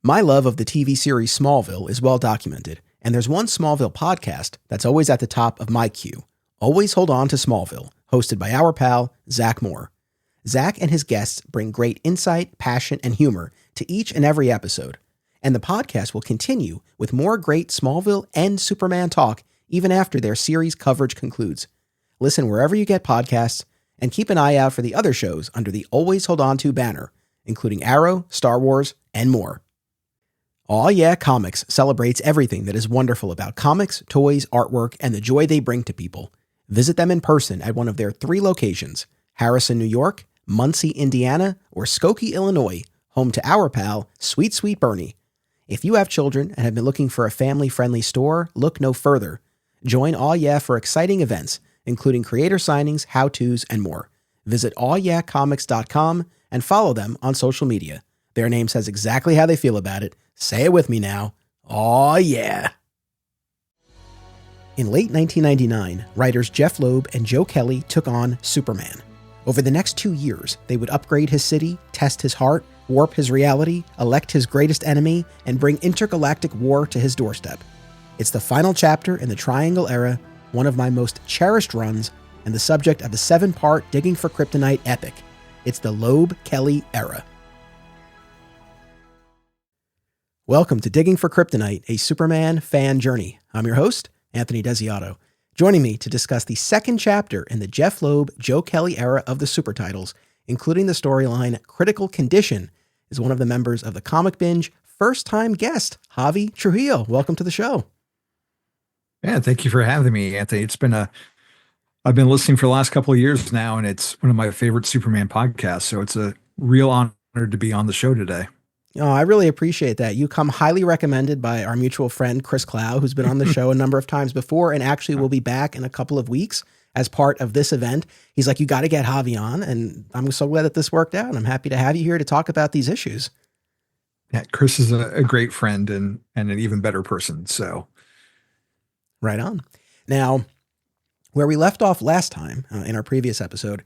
My love of the TV series Smallville is well documented, and there's one Smallville podcast that's always at the top of my queue. Always Hold On to Smallville, hosted by our pal, Zach Moore. Zach and his guests bring great insight, passion, and humor to each and every episode, and the podcast will continue with more great Smallville and Superman talk even after their series coverage concludes. Listen wherever you get podcasts, and keep an eye out for the other shows under the Always Hold On to banner, including Arrow, Star Wars, and more. Aw Yeah Comics celebrates everything that is wonderful about comics, toys, artwork, and the joy they bring to people. Visit them in person at one of their 3 locations, Harrison, New York, Muncie, Indiana, or Skokie, Illinois, home to our pal, Sweet Sweet Bernie. If you have children and have been looking for a family-friendly store, look no further. Join Aw Yeah for exciting events, including creator signings, how-tos, and more. Visit awyeahcomics.com and follow them on social media. Their name says exactly how they feel about it. Say it with me now. Aw yeah. In late 1999, writers Jeph Loeb and Joe Kelly took on Superman. Over the next 2 years, they would upgrade his city, test his heart, warp his reality, elect his greatest enemy, and bring intergalactic war to his doorstep. It's the final chapter in the Triangle era, one of my most cherished runs, and the subject of a 7-part Digging for Kryptonite epic. It's the Loeb-Kelly era. Welcome to Digging for Kryptonite, a Superman fan journey. I'm your host, Anthony Desiato. Joining me to discuss the second chapter in the Jeph Loeb, Joe Kelly era of the super titles, including the storyline Critical Condition, is one of the members of the Comic Binge first-time guest, Javi Trujillo. Welcome to the show. Yeah, thank you for having me, Anthony. I've been listening for the last couple of years now, and it's one of my favorite Superman podcasts, so it's a real honor to be on the show today. Oh, I really appreciate that. You come highly recommended by our mutual friend, Chris Clow, who's been on the show a number of times before and actually will be back in a couple of weeks as part of this event. He's like, you got to get Javi on, and I'm so glad that this worked out. I'm happy to have you here to talk about these issues. Yeah, Chris is a great friend and an even better person, so. Right on. Now, where we left off last time in our previous episode,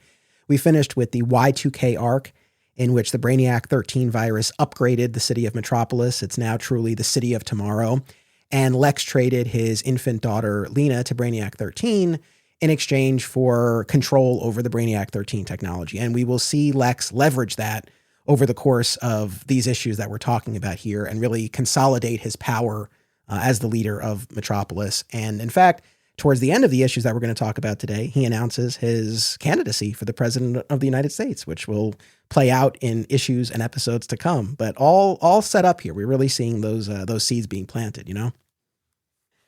we finished with the Y2K arc, in which the Brainiac 13 virus upgraded the city of Metropolis. It's now truly the city of tomorrow. And Lex traded his infant daughter, Lena, to Brainiac 13 in exchange for control over the Brainiac 13 technology. And we will see Lex leverage that over the course of these issues that we're talking about here and really consolidate his power as the leader of Metropolis. And in fact, towards the end of the issues that we're going to talk about today, he announces his candidacy for the president of the United States, which will play out in issues and episodes to come. But all set up here. We're really seeing those seeds being planted, you know?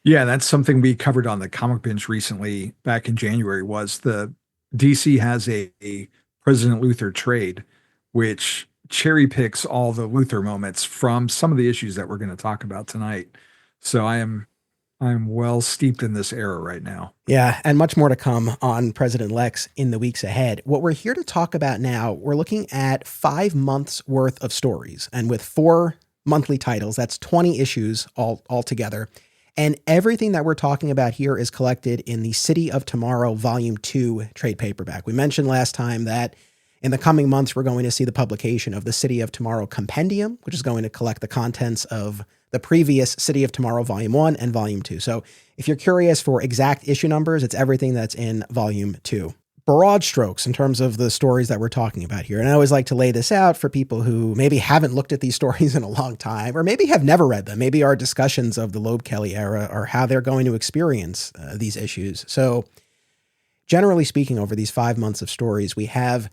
Yeah, that's something we covered on the Comic Binge recently back in January was the DC has a President Luthor trade, which cherry picks all the Luthor moments from some of the issues that we're going to talk about tonight. So I'm well steeped in this era right now. Yeah, and much more to come on President Lex in the weeks ahead. What we're here to talk about now, we're looking at 5 months worth of stories. And with 4 monthly titles, that's 20 issues all together. And everything that we're talking about here is collected in the City of Tomorrow Volume 2 trade paperback. We mentioned last time that in the coming months, we're going to see the publication of the City of Tomorrow Compendium, which is going to collect the contents of the previous City of Tomorrow Volume 1 and Volume 2. So if you're curious for exact issue numbers, it's everything that's in Volume 2. Broad strokes in terms of the stories that we're talking about here. And I always like to lay this out for people who maybe haven't looked at these stories in a long time, or maybe have never read them. Maybe our discussions of the Loeb-Kelly era or how they're going to experience these issues. So generally speaking, over these 5 months of stories, we have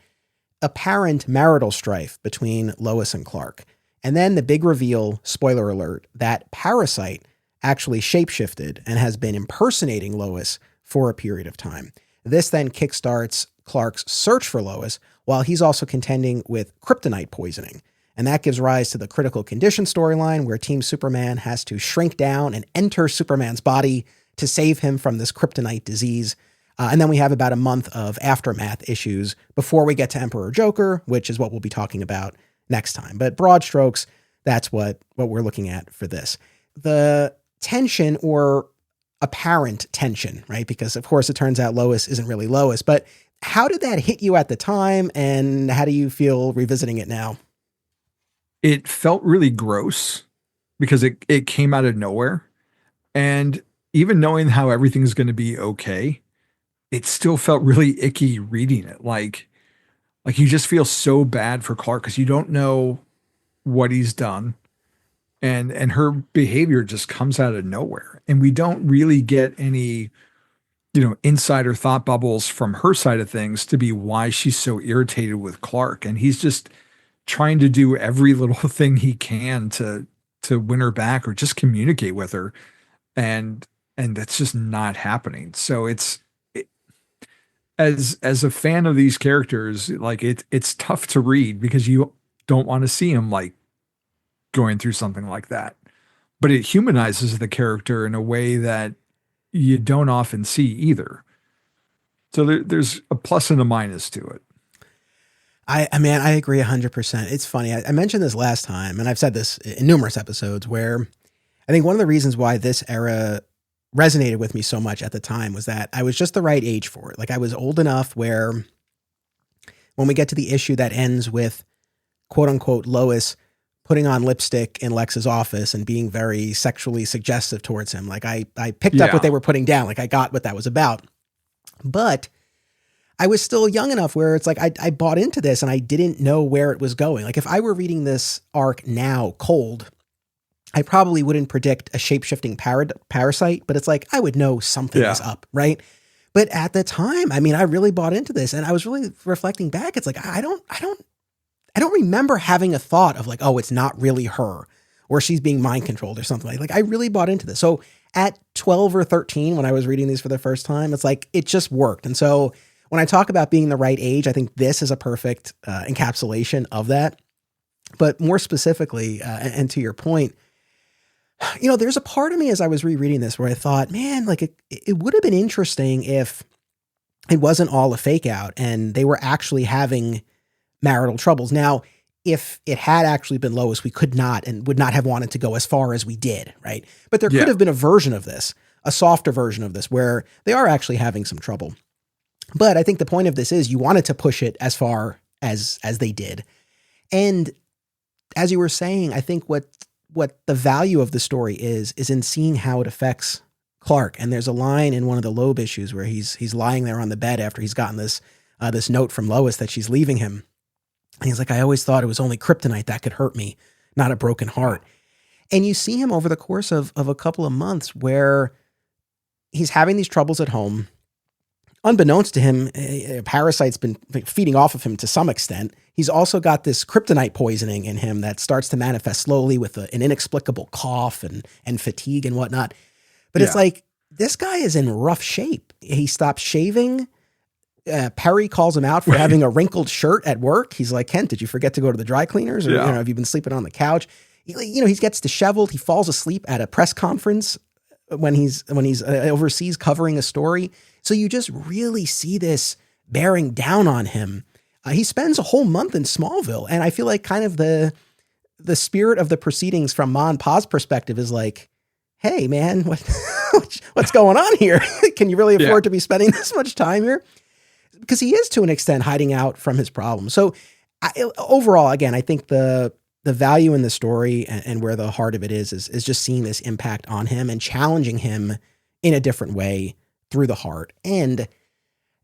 apparent marital strife between Lois and Clark. And then the big reveal, spoiler alert, that Parasite actually shapeshifted and has been impersonating Lois for a period of time. This then kickstarts Clark's search for Lois, while he's also contending with kryptonite poisoning. And that gives rise to the Critical Condition storyline, where Team Superman has to shrink down and enter Superman's body to save him from this kryptonite disease. And then we have about a month of aftermath issues before we get to Emperor Joker, which is what we'll be talking about next time. But broad strokes, that's what we're looking at for this. The tension, or apparent tension, right? Because of course it turns out Lois isn't really Lois, but how did that hit you at the time, and how do you feel revisiting it now? It felt really gross because it came out of nowhere. And even knowing how everything's going to be okay, it still felt really icky reading it. Like you just feel so bad for Clark because you don't know what he's done. And her behavior just comes out of nowhere. And we don't really get any, insider thought bubbles from her side of things to be why she's so irritated with Clark. And he's just trying to do every little thing he can to win her back or just communicate with her. And that's just not happening. So as a fan of these characters, like it's tough to read because you don't want to see him like going through something like that. But it humanizes the character in a way that you don't often see either. So there's a plus and a minus to it. I mean, I agree 100%. It's funny. I mentioned this last time, and I've said this in numerous episodes, where I think one of the reasons why this era resonated with me so much at the time was that I was just the right age for it. Like I was old enough where when we get to the issue that ends with quote unquote Lois putting on lipstick in Lex's office and being very sexually suggestive towards him, like I picked up what they were putting down. Like I got what that was about. But I was still young enough where it's like I bought into this and I didn't know where it was going. Like if I were reading this arc now cold, I probably wouldn't predict a shape-shifting parasite, but it's like I would know something is up, right? But at the time, I mean, I really bought into this, and I was really reflecting back. It's like I don't remember having a thought of like, oh, it's not really her, or she's being mind controlled or something like. Like I really bought into this. So at 12 or 13, when I was reading these for the first time, it's like it just worked. And so when I talk about being the right age, I think this is a perfect encapsulation of that. But more specifically, and to your point, there's a part of me as I was rereading this where I thought, man, like it would have been interesting if it wasn't all a fake out and they were actually having marital troubles. Now, if it had actually been Lois, we could not and would not have wanted to go as far as we did, right? But there could have been a version of this, a softer version of this, where they are actually having some trouble. But I think the point of this is you wanted to push it as far as they did. And as you were saying, I think what the value of the story is in seeing how it affects Clark. And there's a line in one of the Loeb issues where he's lying there on the bed after he's gotten this note from Lois that she's leaving him. And he's like, I always thought it was only kryptonite that could hurt me, not a broken heart. And you see him over the course of a couple of months where he's having these troubles at home. Unbeknownst to him, a parasite's been feeding off of him to some extent. He's also got this kryptonite poisoning in him that starts to manifest slowly with an inexplicable cough and fatigue and whatnot. But it's like, this guy is in rough shape. He stops shaving. Perry calls him out for having a wrinkled shirt at work. He's like, Kent, did you forget to go to the dry cleaners? Or have you been sleeping on the couch? He gets disheveled. He falls asleep at a press conference when he's overseas covering a story. So you just really see this bearing down on him. He spends a whole month in Smallville. And I feel like kind of the spirit of the proceedings from Ma and Pa's perspective is like, hey man, what's going on here? Can you really afford to be spending this much time here? Because he is to an extent hiding out from his problems. So overall, again, I think the value in the story and where the heart of it is just seeing this impact on him and challenging him in a different way through the heart. And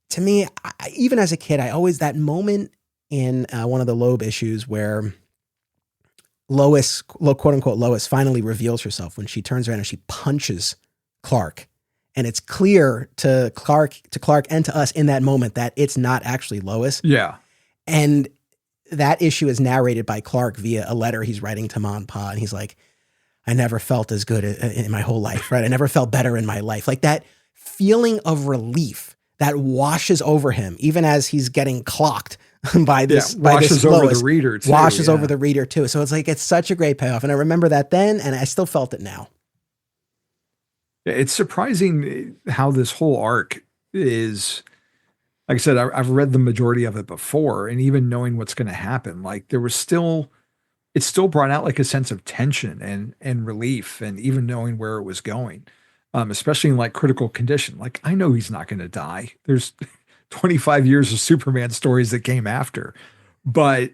to me, even as a kid, that moment in one of the Loeb issues where Lois, quote unquote, Lois finally reveals herself when she turns around and she punches Clark. And it's clear to Clark and to us in that moment that it's not actually Lois. Yeah. And that issue is narrated by Clark via a letter he's writing to Ma and Pa. And he's like, I never felt as good in my whole life, right? I never felt better in my life. Like that feeling of relief that washes over him, even as he's getting clocked by this. Washes over the reader too. Washes over the reader too. So it's like, it's such a great payoff. And I remember that then, and I still felt it now. It's surprising how this whole arc is, like I said, I've read the majority of it before, and even knowing what's going to happen, like it still brought out like a sense of tension and relief, and even knowing where it was going, especially in like Critical Condition. Like I know he's not going to die. There's 25 years of Superman stories that came after, but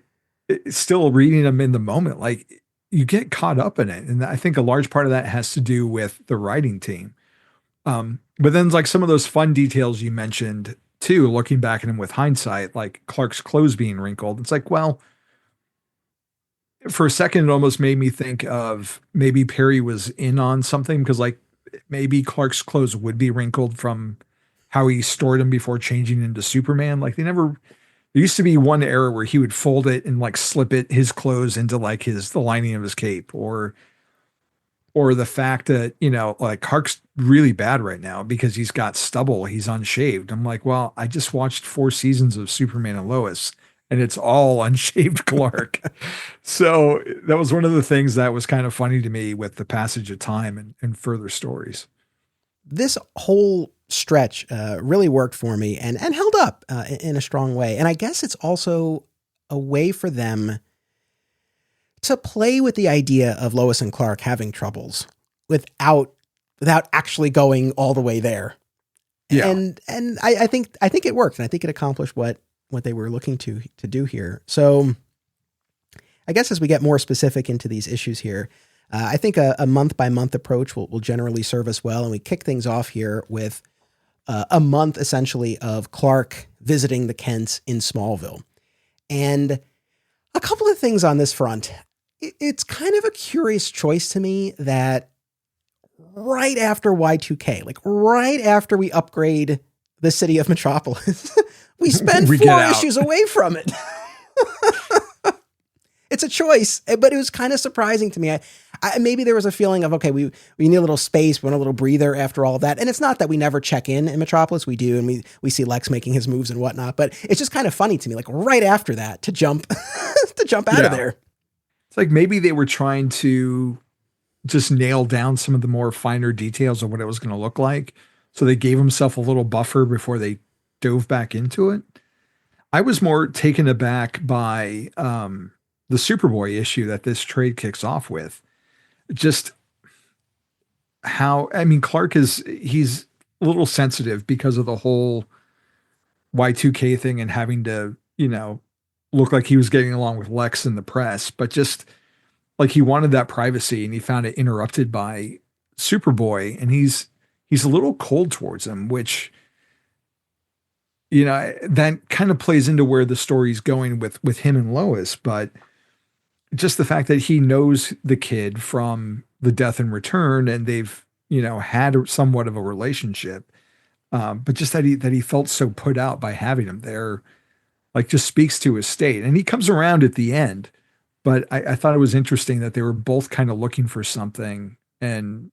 still reading them in the moment, like you get caught up in it. And I think a large part of that has to do with the writing team. But then like some of those fun details you mentioned too, looking back at him with hindsight, like Clark's clothes being wrinkled. It's like, well, for a second, it almost made me think of maybe Perry was in on something because like maybe Clark's clothes would be wrinkled from how he stored them before changing into Superman. Like there used to be one era where he would fold it and like slip his clothes into like the lining of his cape, or the fact that, like Clark's really bad right now because he's got stubble. He's unshaved. I'm like, well, I just watched 4 seasons of Superman and Lois and it's all unshaved Clark. So that was one of the things that was kind of funny to me with the passage of time and further stories. This whole stretch really worked for me and held up in a strong way. And I guess it's also a way for them to play with the idea of Lois and Clark having troubles without actually going all the way there. Yeah. And I think it worked, and I think it accomplished what they were looking to do here. So I guess as we get more specific into these issues here, I think a month by month approach will generally serve us well. And we kick things off here with a month essentially of Clark visiting the Kents in Smallville. And a couple of things on this front. It's kind of a curious choice to me that right after Y2K, like right after we upgrade the city of Metropolis, we spend 4 issues away from it. It's a choice, but it was kind of surprising to me. I maybe there was a feeling of, okay, we need a little space, we want a little breather after all of that. And it's not that we never check in Metropolis. We do, and we see Lex making his moves and whatnot, but it's just kind of funny to me, like right after that to jump out of there. It's like maybe they were trying to just nail down some of the more finer details of what it was going to look like. So they gave himself a little buffer before they dove back into it. I was more taken aback by the Superboy issue that this trade kicks off with. Just how, I mean, Clark he's a little sensitive because of the whole Y2K thing and having to, look like he was getting along with Lex in the press, but just like he wanted that privacy and he found it interrupted by Superboy, and he's a little cold towards him, which, that kind of plays into where the story's going with him and Lois, but just the fact that he knows the kid from the Death in Return and they've, had somewhat of a relationship. But just that he felt so put out by having him there, like just speaks to his state. And he comes around at the end, but I thought it was interesting that they were both kind of looking for something and,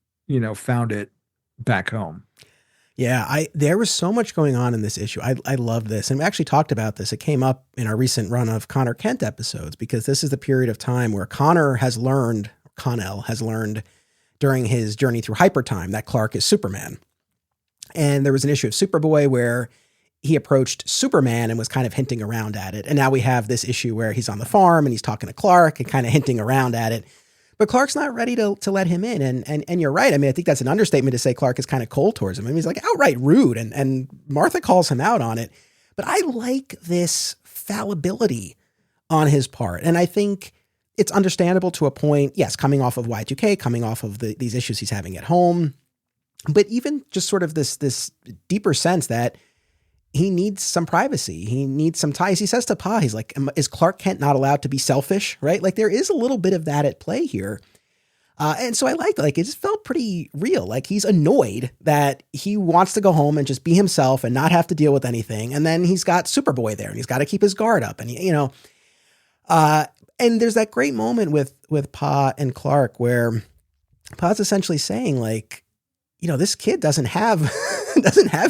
found it back home. Yeah, there was so much going on in this issue. I love this. And we actually talked about this. It came up in our recent run of Connor Kent episodes, because this is the period of time where Connell has learned during his journey through hypertime that Clark is Superman. And there was an issue of Superboy where he approached Superman and was kind of hinting around at it. And now we have this issue where he's on the farm and he's talking to Clark and kind of hinting around at it. But Clark's not ready to let him in. And you're right. I mean, I think that's an understatement to say Clark is kind of cold towards him. I mean, he's like outright rude, and Martha calls him out on it. But I like this fallibility on his part. And I think it's understandable to a point. Yes, coming off of Y2K, coming off of these issues he's having at home. But even just sort of this deeper sense that he needs some privacy. He needs some ties. He says to Pa, he's like, is Clark Kent not allowed to be selfish? Right? Like there is a little bit of that at play here. And so I liked it. Like it just felt pretty real. Like he's annoyed that he wants to go home and just be himself and not have to deal with anything. And then he's got Superboy there and he's got to keep his guard up. And, and there's that great moment with Pa and Clark where Pa's essentially saying like, this kid doesn't have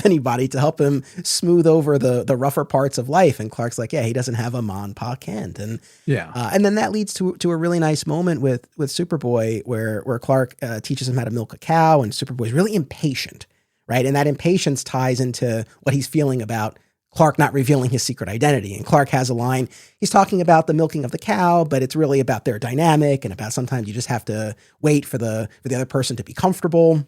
anybody to help him smooth over the rougher parts of life. And Clark's like, yeah, he doesn't have a Ma and Pa Kent. And yeah. And then that leads to a really nice moment with Superboy where Clark teaches him how to milk a cow, and Superboy's really impatient, right? And that impatience ties into what he's feeling about Clark not revealing his secret identity. And Clark has a line, he's talking about the milking of the cow, but it's really about their dynamic and about sometimes you just have to wait for the other person to be comfortable.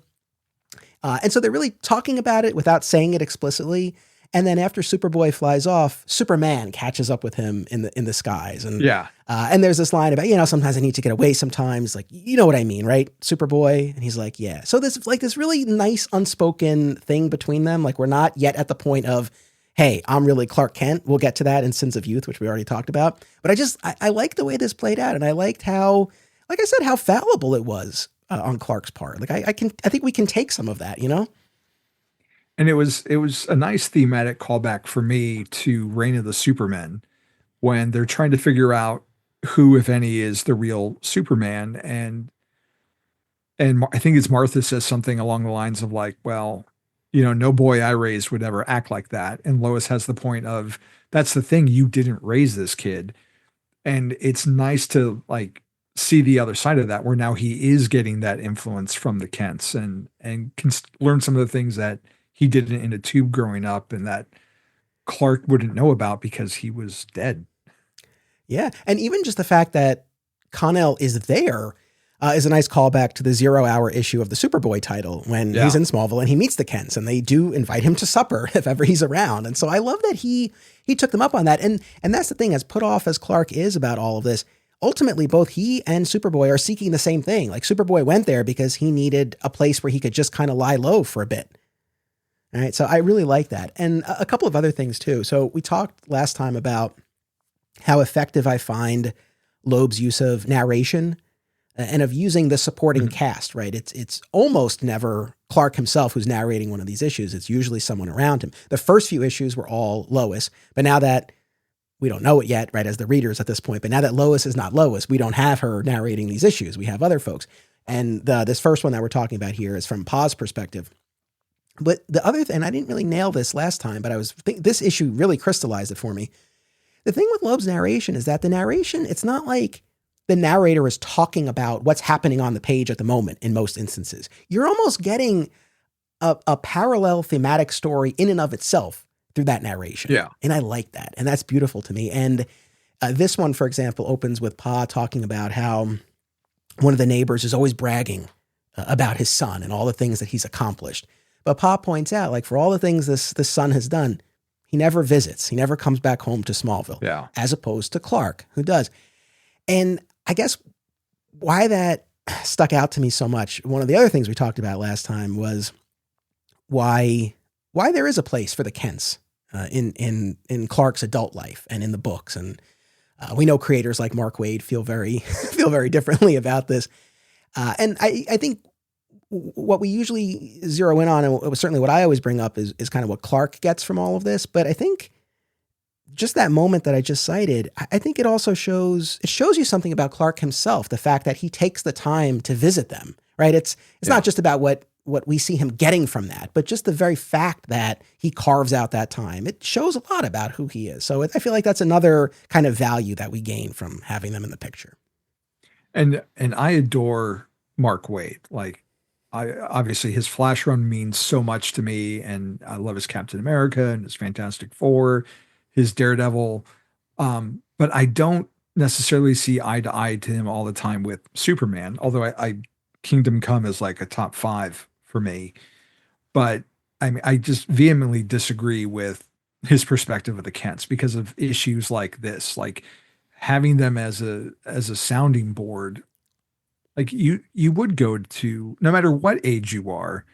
And so they're really talking about it without saying it explicitly. And then after Superboy flies off, Superman catches up with him in the skies. And and there's this line about, sometimes I need to get away sometimes, like, you know what I mean, right? Superboy. And he's like, yeah. So there's like this really nice unspoken thing between them. Like, we're not yet at the point of, hey, I'm really Clark Kent. We'll get to that in Sins of Youth, which we already talked about. But I like the way this played out. And I liked how, like I said, how fallible it was on Clark's part. Like I think we can take some of that, And it was a nice thematic callback for me to Reign of the Supermen, when they're trying to figure out who, if any, is the real Superman. And I think it's Martha says something along the lines of like, well, no boy I raised would ever act like that. And Lois has the point of, that's the thing, you didn't raise this kid. And it's nice to like see the other side of that, where now he is getting that influence from the Kents and can learn some of the things that he did in a tube growing up and that Clark wouldn't know about because he was dead. Yeah. And even just the fact that Connell is there is a nice callback to the 0 Hour issue of the Superboy title when he's in Smallville and he meets the Kents, and they do invite him to supper if ever he's around. And so I love that he took them up on that. And that's the thing, as put off as Clark is about all of this, ultimately both he and Superboy are seeking the same thing. Like, Superboy went there because he needed a place where he could just kind of lie low for a bit. All right. So I really like that. And a couple of other things too. So we talked last time about how effective I find Loeb's use of narration and of using the supporting cast, right? It's almost never Clark himself who's narrating one of these issues. It's usually someone around him. The first few issues were all Lois, but now that we don't know it yet, right, as the readers at this point, but now that Lois is not Lois, we don't have her narrating these issues. We have other folks. And this first one that we're talking about here is from Pa's perspective. But the other thing, I didn't really nail this last time, but this issue really crystallized it for me. The thing with Loeb's narration is that the narration, it's not like the narrator is talking about what's happening on the page at the moment in most instances. You're almost getting a parallel thematic story in and of itself through that narration. Yeah. And I like that. And that's beautiful to me. And this one, for example, opens with Pa talking about how one of the neighbors is always bragging about his son and all the things that he's accomplished. But Pa points out, like, for all the things this son has done, he never visits. He never comes back home to Smallville, as opposed to Clark, who does. And I guess why that stuck out to me so much, one of the other things we talked about last time was why there is a place for the Kents in Clark's adult life and in the books. And we know creators like Mark Waid feel very differently about this. And I think what we usually zero in on, and certainly what I always bring up, is kind of what Clark gets from all of this. But I think just that moment that I just cited, I think it also shows you something about Clark himself, the fact that he takes the time to visit them, right? It's not just about what we see him getting from that, but just the very fact that he carves out that time. It shows a lot about who he is. So I feel like that's another kind of value that we gain from having them in the picture. And I adore Mark Waid. Like, obviously his Flash run means so much to me, and I love his Captain America and his Fantastic Four, his Daredevil. But I don't necessarily see eye to eye to him all the time with Superman, although I Kingdom Come is like a top 5 for me. But I mean, I just vehemently disagree with his perspective of the Kents because of issues like this, like having them as a sounding board. Like, you would go to, no matter what age you are,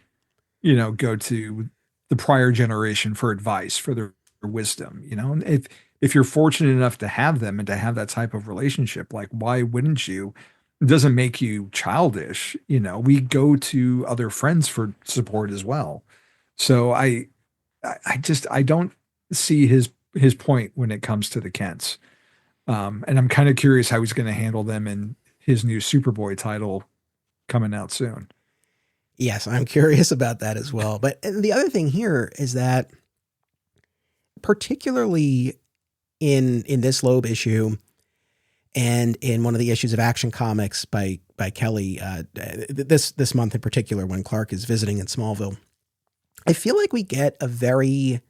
go to the prior generation for advice, for their wisdom, and if you're fortunate enough to have them and to have that type of relationship, like, why wouldn't you? It doesn't make you childish. We go to other friends for support as well. So I don't see his point when it comes to the Kents. And I'm kind of curious how he's going to handle them in his new Superboy title coming out soon. Yes, I'm curious about that as well. But the other thing here is that particularly in this Loeb issue and in one of the issues of Action Comics by Kelly, this month in particular, when Clark is visiting in Smallville, I feel like we get a very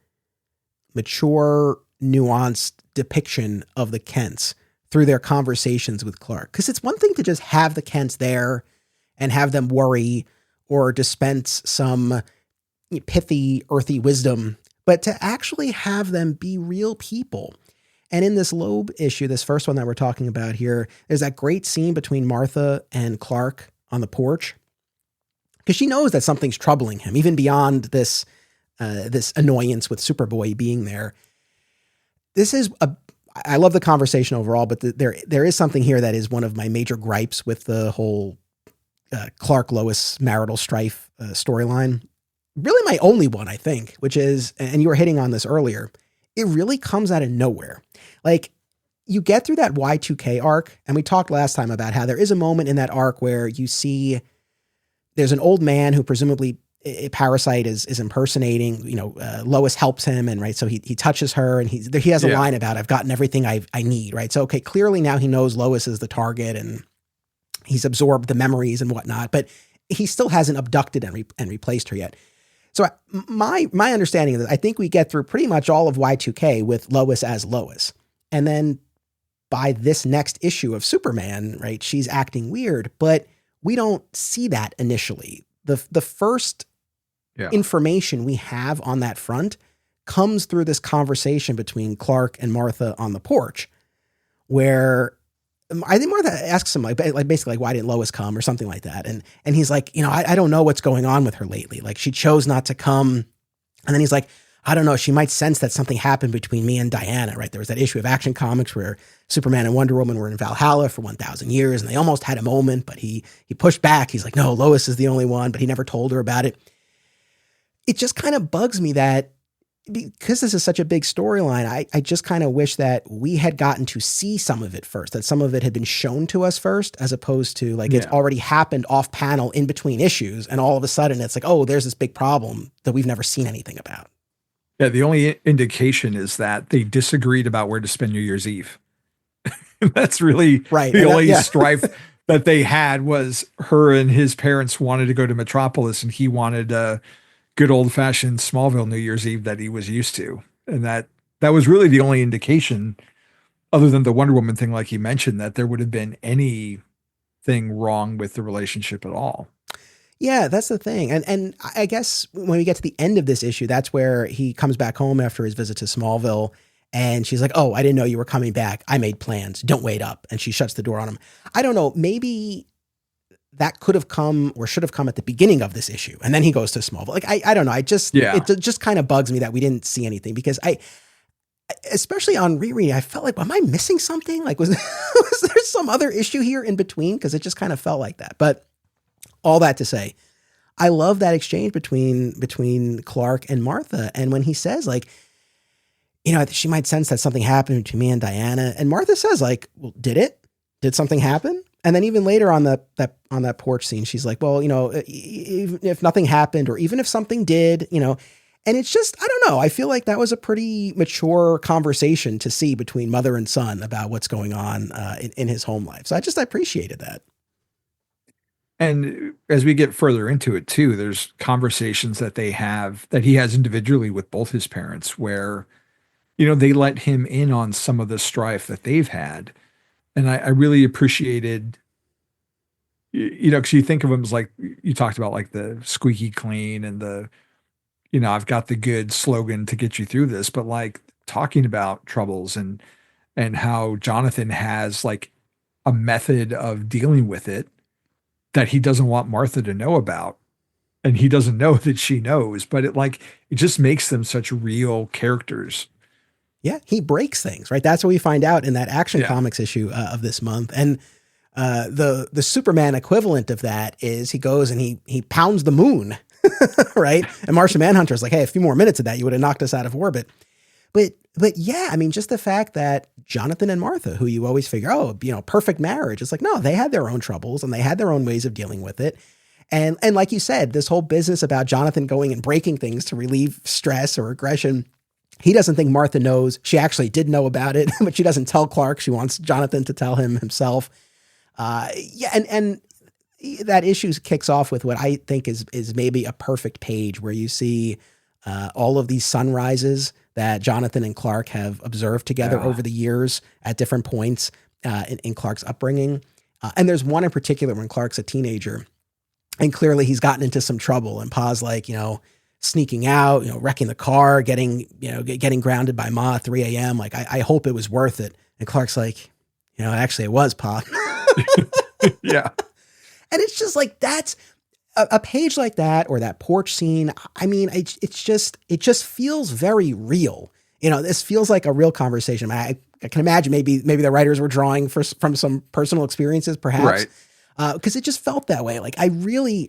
mature, nuanced depiction of the Kents through their conversations with Clark. Because it's one thing to just have the Kents there and have them worry or dispense some pithy, earthy wisdom. but to actually have them be real people. And in this Loeb issue, this first one that we're talking about here, there's that great scene between Martha and Clark on the porch, because she knows that something's troubling him, even beyond this annoyance with Superboy being there. I love the conversation overall, but there is something here that is one of my major gripes with the whole Clark Lois marital strife storyline. Really my only one, I think, which is, and you were hitting on this earlier, it really comes out of nowhere. Like, you get through that Y2K arc, and we talked last time about how there is a moment in that arc where you see there's an old man who presumably a Parasite is impersonating. Lois helps him, and right, so he touches her, and he has a line about, I've gotten everything I need, right? So okay, clearly now he knows Lois is the target, and he's absorbed the memories and whatnot, but he still hasn't abducted and replaced her yet. So my understanding of this, I think we get through pretty much all of Y2K with Lois as Lois, and then by this next issue of Superman, right, she's acting weird, but we don't see that initially. The first information we have on that front comes through this conversation between Clark and Martha on the porch, where I think Martha asks him like basically like, why didn't Lois come or something like that? And he's like, I don't know what's going on with her lately. Like, she chose not to come. And then he's like, I don't know, she might sense that something happened between me and Diana, right? There was that issue of Action Comics where Superman and Wonder Woman were in Valhalla for 1,000 years, and they almost had a moment, but he pushed back. He's like, no, Lois is the only one, but he never told her about it. It just kind of bugs me that, because this is such a big storyline, I just kind of wish that we had gotten to see some of it first, that some of it had been shown to us first, as opposed to like it's already happened off panel in between issues, and all of a sudden it's like, oh, there's this big problem that we've never seen anything about. Yeah, the only indication is that they disagreed about where to spend New Year's Eve. That's really right. The only strife that they had was her and his parents wanted to go to Metropolis, and he wanted a good old-fashioned Smallville New Year's Eve that he was used to. And that was really the only indication, other than the Wonder Woman thing, like you mentioned, that there would have been anything wrong with the relationship at all. Yeah, that's the thing. And I guess when we get to the end of this issue, that's where he comes back home after his visit to Smallville, and she's like, oh, I didn't know you were coming back. I made plans. Don't wait up. And she shuts the door on him. I don't know. Maybe that could have come or should have come at the beginning of this issue. And then he goes to Smallville. Like, I don't know. It just kind of bugs me that we didn't see anything, because especially on rereading, I felt like, am I missing something? Like, was there some other issue here in between? Because it just kind of felt like that. But all that to say, I love that exchange between Clark and Martha. And when he says like, she might sense that something happened between me and Diana. And Martha says like, well, did it? Did something happen? And then even later on that porch scene, she's like, well, even if nothing happened, or even if something did, and it's just, I don't know. I feel like that was a pretty mature conversation to see between mother and son about what's going on in his home life. So I appreciated that. And as we get further into it too, there's conversations that he has individually with both his parents where, they let him in on some of the strife that they've had. And I really appreciated, because you think of him as like, you talked about like the squeaky clean and the, I've got the good slogan to get you through this, but like talking about troubles and how Jonathan has like a method of dealing with it that he doesn't want Martha to know about. And he doesn't know that she knows, but it just makes them such real characters. Yeah, he breaks things, right? That's what we find out in that Action Comics issue of this month. And the Superman equivalent of that is he goes and he pounds the moon, right? And Martian Manhunter's like, hey, a few more minutes of that, you would have knocked us out of orbit. But yeah, I mean, just the fact that Jonathan and Martha, who you always figure, perfect marriage. It's like, no, they had their own troubles and they had their own ways of dealing with it. And like you said, this whole business about Jonathan going and breaking things to relieve stress or aggression, he doesn't think Martha knows. She actually did know about it, but she doesn't tell Clark. She wants Jonathan to tell him himself. And that issue kicks off with what I think is maybe a perfect page where you see all of these sunrises that Jonathan and Clark have observed together over the years at different points in Clark's upbringing. And there's one in particular when Clark's a teenager, and clearly he's gotten into some trouble, and Pa's like, sneaking out, wrecking the car, getting grounded by Ma at 3 a.m. Like, I hope it was worth it. And Clark's like, actually it was, Pa. Yeah. And it's just like, that's a page like that, or that porch scene. I mean, it just feels very real. This feels like a real conversation. I can imagine maybe the writers were drawing from some personal experiences, perhaps. Right. Because it just felt that way. Like, I really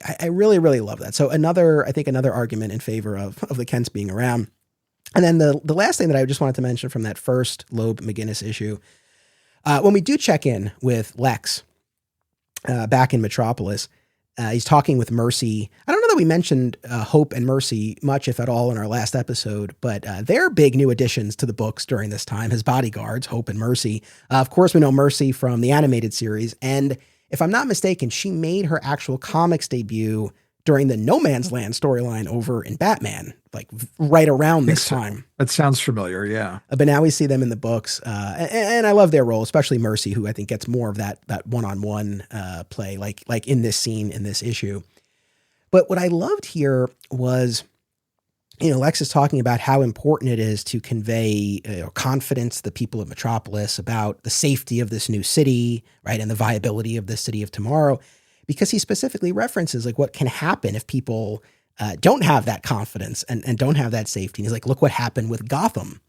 love that. So another argument in favor of the Kents being around. And then the last thing that I just wanted to mention from that first Loeb McGuinness issue, when we do check in with Lex back in Metropolis, he's talking with Mercy. I don't know that we mentioned Hope and Mercy much, if at all, in our last episode, but they're big new additions to the books during this time. His bodyguards, Hope and Mercy. Of course, we know Mercy from the animated series. And if I'm not mistaken, she made her actual comics debut during the No Man's Land storyline over in Batman, like right around this time. That sounds familiar, yeah. But now we see them in the books, and I love their role, especially Mercy, who I think gets more of that one-on-one play, like in this scene, in this issue. But what I loved here was, Lex is talking about how important it is to convey confidence to the people of Metropolis about the safety of this new city, right, and the viability of the city of tomorrow, because he specifically references like what can happen if people don't have that confidence and don't have that safety. And he's like, look what happened with Gotham,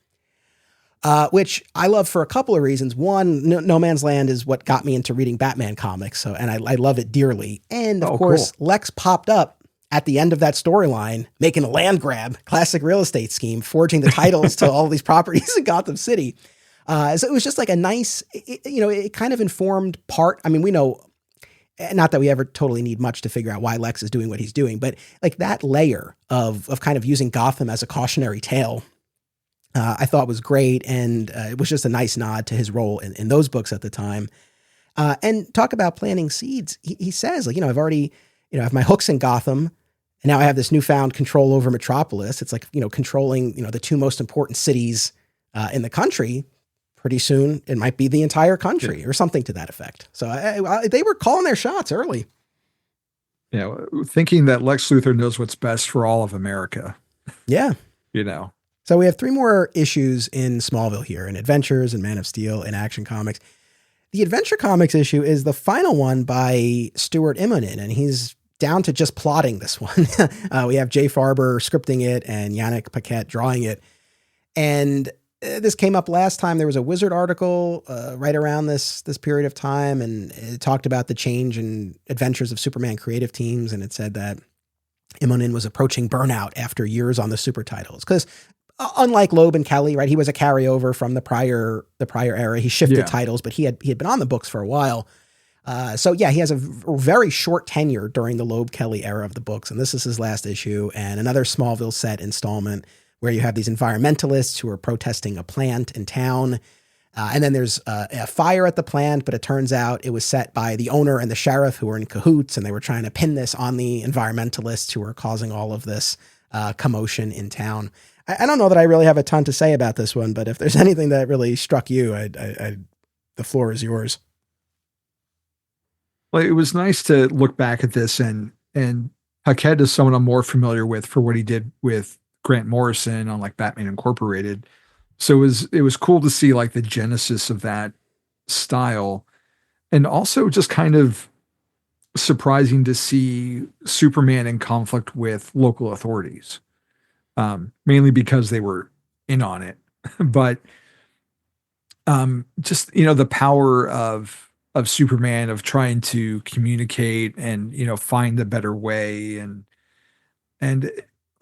which I love for a couple of reasons. One, No Man's Land is what got me into reading Batman comics, and I love it dearly. And of course, cool. Lex popped up at the end of that storyline, making a land grab, classic real estate scheme, forging the titles to all these properties in Gotham City. So it was just like a nice, it kind of informed part. I mean, we know, not that we ever totally need much to figure out why Lex is doing what he's doing, but like that layer of kind of using Gotham as a cautionary tale, I thought was great. And it was just a nice nod to his role in those books at the time. And talk about planting seeds. He says, like, I've already, I have my hooks in Gotham, and now I have this newfound control over Metropolis. It's like, controlling, the two most important cities in the country. Pretty soon, it might be the entire country or something to that effect. So they were calling their shots early. Thinking that Lex Luthor knows what's best for all of America. Yeah. So we have 3 more issues in Smallville here, in Adventures and Man of Steel and Action Comics. The Adventure Comics issue is the final one by Stuart Immonen, and he's down to just plotting this one. We have Jay Farber scripting it and Yannick Paquette drawing it. And this came up last time. There was a Wizard article right around this period of time, and it talked about the change in Adventures of Superman creative teams, and it said that Immonen was approaching burnout after years on the super titles. Because unlike Loeb and Kelly, right, he was a carryover from the prior era. He shifted titles, but he had been on the books for a while. So he has a very short tenure during the Loeb Kelly era of the books, and this is his last issue, and another Smallville set installment where you have these environmentalists who are protesting a plant in town. And then there's a fire at the plant, but it turns out it was set by the owner and the sheriff who were in cahoots, and they were trying to pin this on the environmentalists who were causing all of this commotion in town. I don't know that I really have a ton to say about this one, but if there's anything that really struck you, the floor is yours. Well, it was nice to look back at this, and Paquette is someone I'm more familiar with for what he did with Grant Morrison on like Batman Incorporated. So it was cool to see like the genesis of that style, and also just kind of surprising to see Superman in conflict with local authorities, mainly because they were in on it. But just, the power of Superman, of trying to communicate and, find a better way. And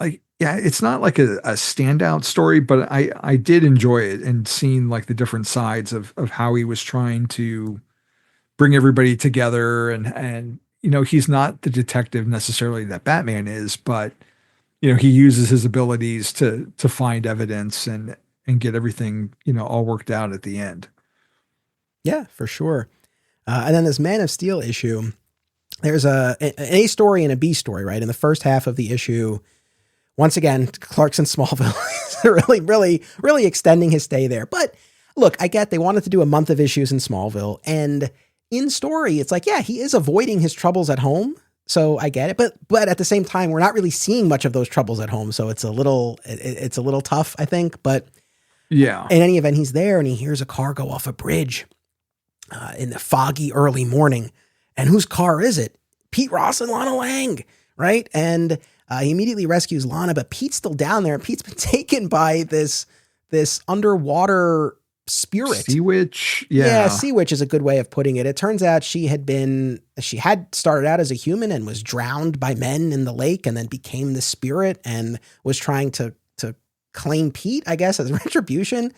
like, yeah, it's not like a standout story, but I did enjoy it, and seeing like the different sides of how he was trying to bring everybody together. And, he's not the detective necessarily that Batman is, but, he uses his abilities to find evidence and get everything, all worked out at the end. Yeah, for sure. And then this Man of Steel issue, there's an A story and a B story, right? In the first half of the issue, once again, Clark's in Smallville, really extending his stay there. But look, I get they wanted to do a month of issues in Smallville, and in story, it's like, yeah, he is avoiding his troubles at home, So I get it, but at the same time, we're not really seeing much of those troubles at home. So it's a little tough, I think. But Yeah. in any event, he's there and he hears a car go off a bridge in the foggy early morning. And whose car is it? Pete Ross and Lana Lang, right? And he immediately rescues Lana, but Pete's still down there. Pete's been taken by this underwater spirit. Sea witch. Yeah, sea witch is a good way of putting it. It turns out she had started out as a human and was drowned by men in the lake and then became the spirit and was trying to claim Pete, I guess, as retribution.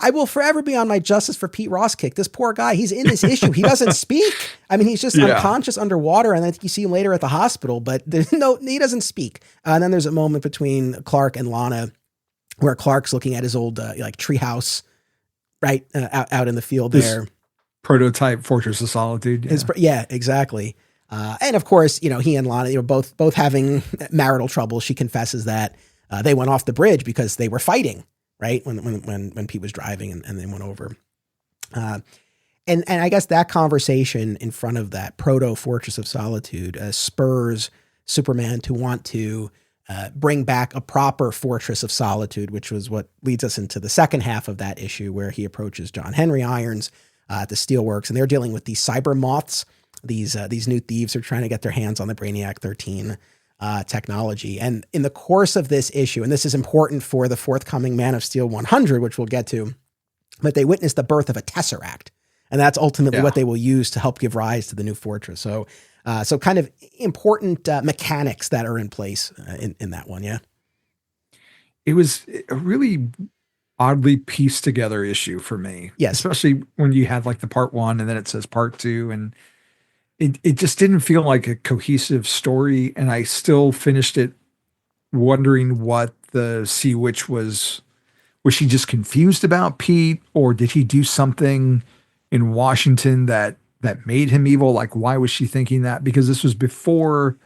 I will forever be on my justice for Pete Ross kick. This poor guy, he's in this issue. He doesn't speak. I mean, he's just unconscious underwater, and then you see him later at the hospital, but he doesn't speak. And then there's a moment between Clark and Lana where Clark's looking at his old treehouse, right, out in the field there. Prototype Fortress of Solitude. Yeah, exactly. And of course, he and Lana, both having marital trouble. She confesses that they went off the bridge because they were fighting, right? When Pete was driving and they went over. And I guess that conversation in front of that proto Fortress of Solitude spurs Superman to want to bring back a proper Fortress of Solitude, which was what leads us into the second half of that issue where he approaches John Henry Irons at the Steelworks, and they're dealing with these cyber moths. These new thieves are trying to get their hands on the Brainiac 13 technology. And in the course of this issue, and this is important for the forthcoming Man of Steel 100, which we'll get to, but they witness the birth of a Tesseract. And that's ultimately what they will use to help give rise to the new fortress. So kind of important mechanics that are in place in that one. Yeah. It was a really oddly pieced together issue for me. Yes. Especially when you had like the part 1 and then it says part 2, and it just didn't feel like a cohesive story. And I still finished it wondering what the Sea Witch was. Was she just confused about Pete, or did he do something in Washington that made him evil? Like, why was she thinking that? Because this was before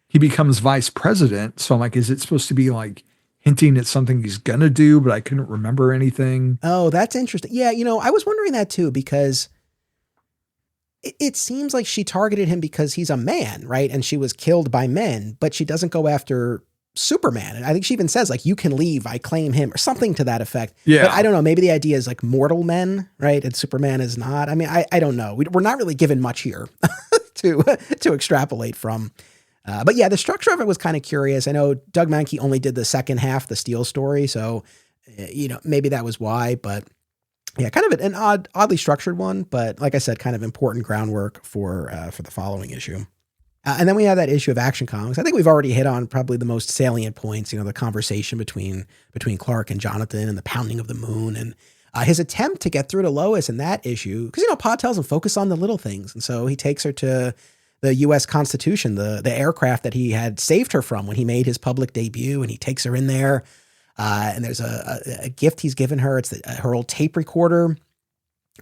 he becomes vice president. So I'm like, is it supposed to be like hinting at something he's going to do, but I couldn't remember anything? Oh, that's interesting. Yeah. I was wondering that too, because it seems like she targeted him because he's a man, right? And she was killed by men, but she doesn't go after Superman. And I think she even says like, you can leave, I claim him, or something to that effect. Yeah. But I don't know. Maybe the idea is like mortal men, right? And Superman is not. I mean, I don't know. We're not really given much here to extrapolate from. But yeah, the structure of it was kind of curious. I know Doug Mahnke only did the second half, the Steel story. So, maybe that was why, but yeah, kind of an oddly structured one, but like I said, kind of important groundwork for the following issue. And then we have that issue of Action Comics. I think we've already hit on probably the most salient points, the conversation between Clark and Jonathan and the pounding of the moon and his attempt to get through to Lois in that issue. Because, Pa tells him focus on the little things. And so he takes her to the U.S. Constitution, the aircraft that he had saved her from when he made his public debut. And he takes her in there. And there's a gift he's given her. It's her old tape recorder.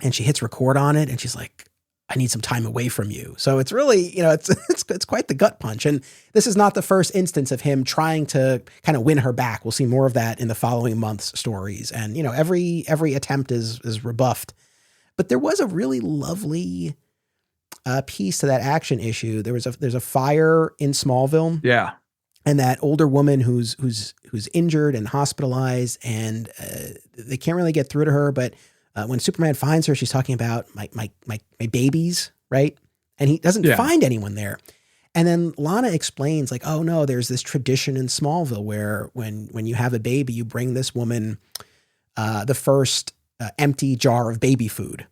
And she hits record on it. And she's like, I need some time away from you. So it's really, it's quite the gut punch. And this is not the first instance of him trying to kind of win her back. We'll see more of that in the following month's stories. And, every attempt is rebuffed. But there was a really lovely piece to that Action issue. There's a fire in Smallville. Yeah. And that older woman who's injured and hospitalized, and they can't really get through to her. But when Superman finds her, she's talking about my babies, right? And he doesn't find anyone there. And then Lana explains like, oh no, there's this tradition in Smallville where when you have a baby, you bring this woman the first empty jar of baby food.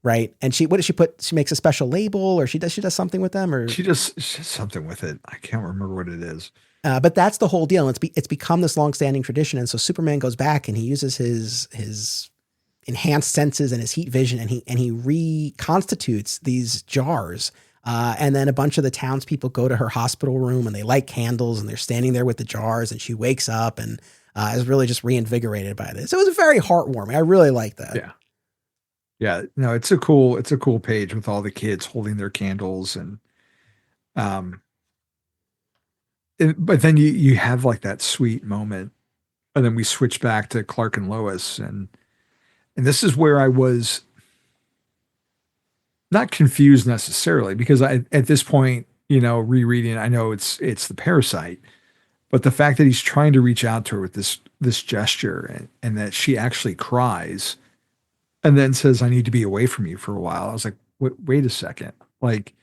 Right. And what does she put? She makes a special label, or she does something with them, or she does something with it. I can't remember what it is. But that's the whole deal. It's become this longstanding tradition. And so Superman goes back and he uses his enhanced senses and his heat vision, and he reconstitutes these jars. And then a bunch of the townspeople go to her hospital room and they light candles and they're standing there with the jars, and she wakes up and is really just reinvigorated by this. So it was very heartwarming. I really like that. Yeah. Yeah, no, it's a cool page with all the kids holding their candles and but then you have like that sweet moment, and then we switch back to Clark and Lois, and this is where I was not confused necessarily, because at this point rereading, I know it's the parasite, but the fact that he's trying to reach out to her with this gesture, and that she actually cries and then says, "I need to be away from you for a while." I was like, wait a second. Like,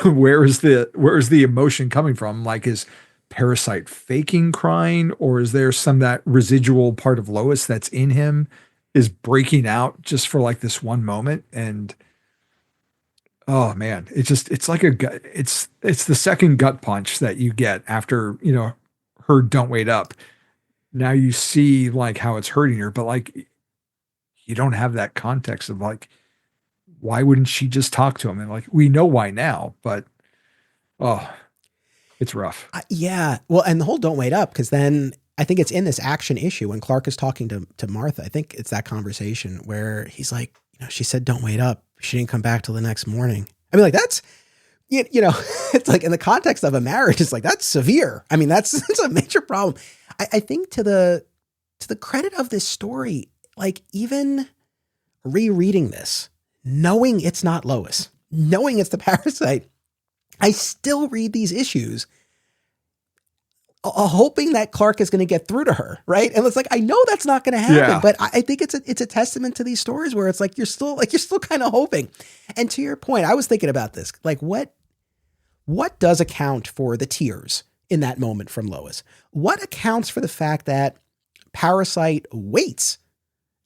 where is the emotion coming from? Like, is Parasite faking crying, or is there some that residual part of Lois that's in him is breaking out just for like this one moment? And oh man, it's like a gut. It's the second gut punch that you get after, her "Don't Wait Up." Now you see like how it's hurting her, but like you don't have that context of like, why wouldn't she just talk to him? And like, we know why now, but oh, it's rough. Yeah. Well, and the whole "Don't Wait Up," because then I think it's in this action issue when Clark is talking to Martha. I think it's that conversation where he's like, she said, "Don't wait up." She didn't come back till the next morning. I mean, like that's, it's like in the context of a marriage, it's like, that's severe. I mean, that's a major problem. I think to the credit of this story, like even rereading this, knowing it's not Lois, knowing it's the parasite, I still read these issues hoping that Clark is going to get through to her. Right. And it's like, I know that's not going to happen, but I think it's a testament to these stories where it's like, you're still kind of hoping. And to your point, I was thinking about this, like what does account for the tears in that moment from Lois? What accounts for the fact that Parasite waits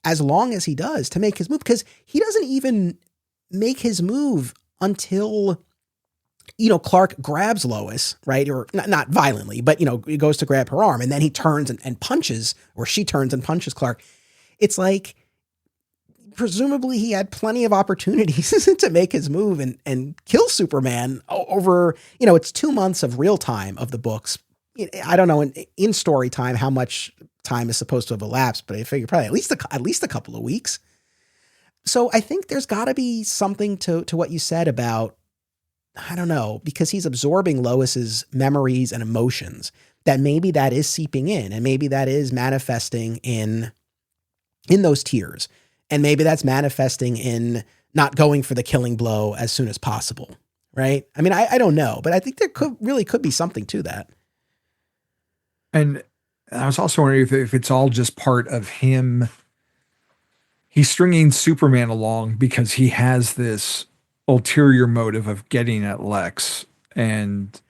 as long as he does to make his move? Because he doesn't even make his move until Clark grabs Lois, right? Or not violently, but, he goes to grab her arm, and then he turns and punches, or she turns and punches Clark. It's like, presumably he had plenty of opportunities to make his move and kill Superman over, it's 2 months of real time of the books. I don't know in story time how much time is supposed to have elapsed, but I figure probably at least a couple of weeks. So I think there's got to be something to what you said about, I don't know, because he's absorbing Lois's memories and emotions, that maybe that is seeping in, and maybe that is manifesting in those tears. And maybe that's manifesting in not going for the killing blow as soon as possible. Right. I mean, I don't know, but I think there could be something to that. And I was also wondering if it's all just part of him. He's stringing Superman along because he has this ulterior motive of getting at Lex and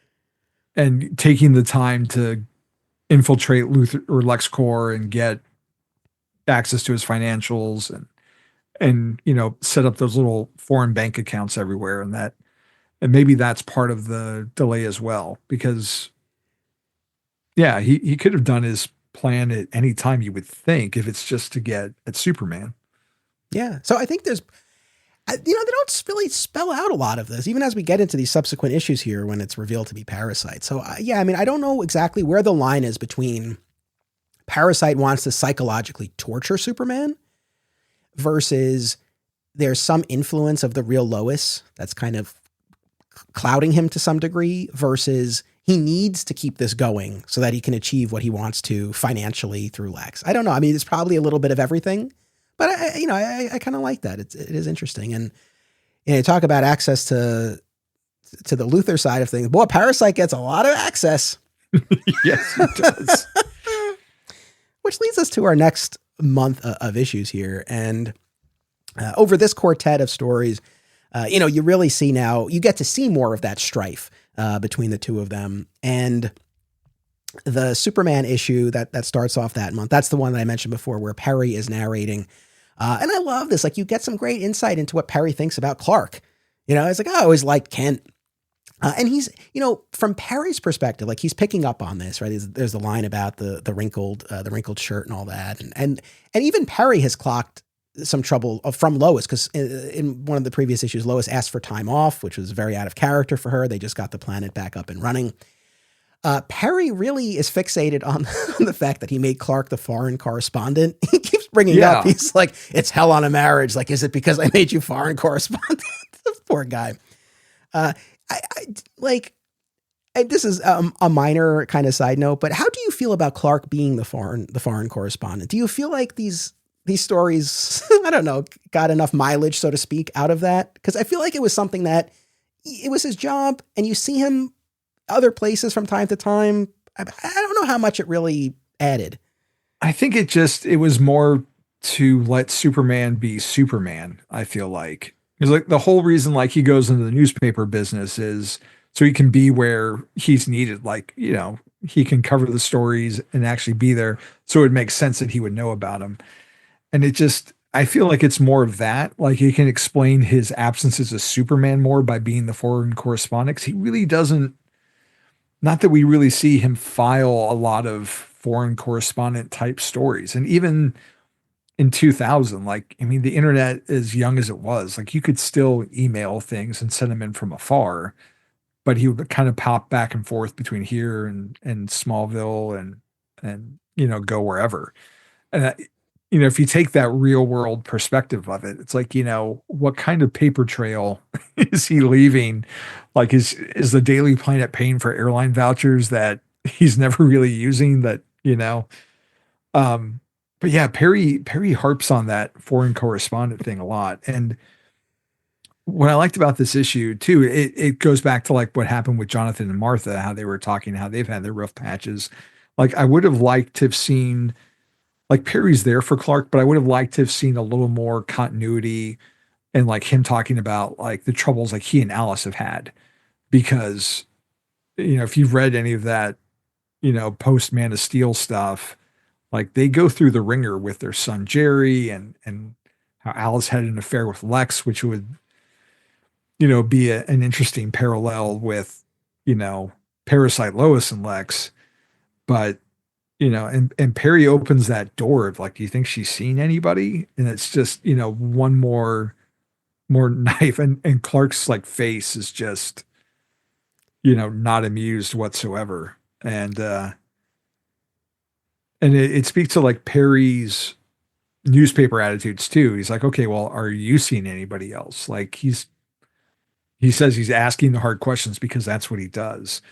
taking the time to infiltrate Luthor or LexCorp and get access to his financials and set up those little foreign bank accounts everywhere, and maybe that's part of the delay as well, because he could have done his plan at any time, you would think, if it's just to get at Superman. Yeah. So I think there's, they don't really spell out a lot of this, even as we get into these subsequent issues here when it's revealed to be Parasite. So I mean, I don't know exactly where the line is between Parasite wants to psychologically torture Superman versus there's some influence of the real Lois that's kind of clouding him to some degree, versus he needs to keep this going so that he can achieve what he wants to financially through Lex. I don't know. I mean, it's probably a little bit of everything, but I kind of like that. It is interesting. And talk about access to the Luthor side of things. Boy, Parasite gets a lot of access. Yes, it does. Which leads us to our next month of issues here. And over this quartet of stories, you really see now, you get to see more of that strife between the two of them. And the Superman issue that starts off that month, that's the one that I mentioned before, where Perry is narrating. And I love this. Like, you get some great insight into what Perry thinks about Clark. It's like, I always liked Kent. And he's, from Perry's perspective, like, he's picking up on this, right? There's the line about the wrinkled shirt and all that. And even Perry has clocked some trouble from Lois, because in one of the previous issues, Lois asked for time off, which was very out of character for her. They just got the planet back up and running. Perry really is fixated on the fact that he made Clark the foreign correspondent. He keeps bringing it up. He's like, it's hell on a marriage. Like, is it because I made you foreign correspondent? Poor guy. This is a minor kind of side note, but how do you feel about Clark being the foreign correspondent? Do you feel like these stories, I don't know, got enough mileage, so to speak, out of that? Because I feel like it was something that it was his job, and you see him other places from time to time. I don't know how much it really added. I think it was more to let Superman be Superman, I feel like. It's like the whole reason like he goes into the newspaper business is so he can be where he's needed. Like, he can cover the stories and actually be there. So it makes sense that he would know about them. And I feel like it's more of that. Like he can explain his absence as a Superman more by being the foreign correspondent. 'Cause he really doesn't, not that we really see him file a lot of foreign correspondent type stories. And even in 2000, like, I mean, the internet, as young as it was, like you could still email things and send them in from afar, but he would kind of pop back and forth between here and Smallville and, go wherever. And, if you take that real world perspective of it, it's like, what kind of paper trail is he leaving? Like, is the Daily Planet paying for airline vouchers that he's never really using um, but yeah, Perry harps on that foreign correspondent thing a lot. And what I liked about this issue too, it goes back to like what happened with Jonathan and Martha, how they were talking, how they've had their rough patches. Like I would have liked to have seen, like Perry's there for Clark, but I would have liked to have seen a little more continuity and like him talking about like the troubles like he and Alice have had. Because, if you've read any of that, post Man of Steel stuff, like they go through the ringer with their son Jerry and how Alice had an affair with Lex, which would, be an interesting parallel with, Parasite Lois and Lex. But, and Perry opens that door of like, do you think she's seen anybody? And it's just, one more knife and Clark's like face is just, not amused whatsoever. And it speaks to like Perry's newspaper attitudes too. He's like, okay, well, are you seeing anybody else? Like he says he's asking the hard questions because that's what he does.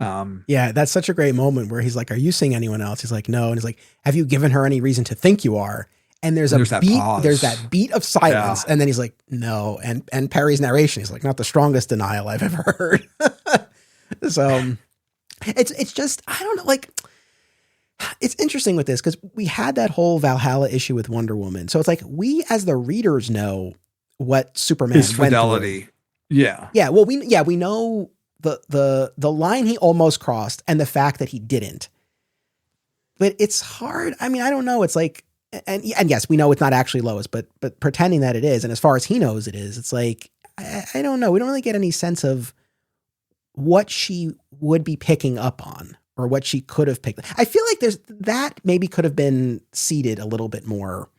Yeah, that's such a great moment where he's like, are you seeing anyone else? He's like, no. And he's like, have you given her any reason to think you are? And there's that beat of silence. Yeah. And then he's like, no. And Perry's narration, he's like, not the strongest denial I've ever heard. So it's just, I don't know, like, it's interesting with this because we had that whole Valhalla issue with Wonder Woman. So it's like we as the readers know what Superman his fidelity. Yeah. Yeah. Well, we know the line he almost crossed and the fact that he didn't. But it's hard. I mean, I don't know. It's like, and yes, we know it's not actually Lois, but pretending that it is, and as far as he knows it is, it's like, I don't know. We don't really get any sense of what she would be picking up on or what she could have picked. I feel like that maybe could have been seeded a little bit more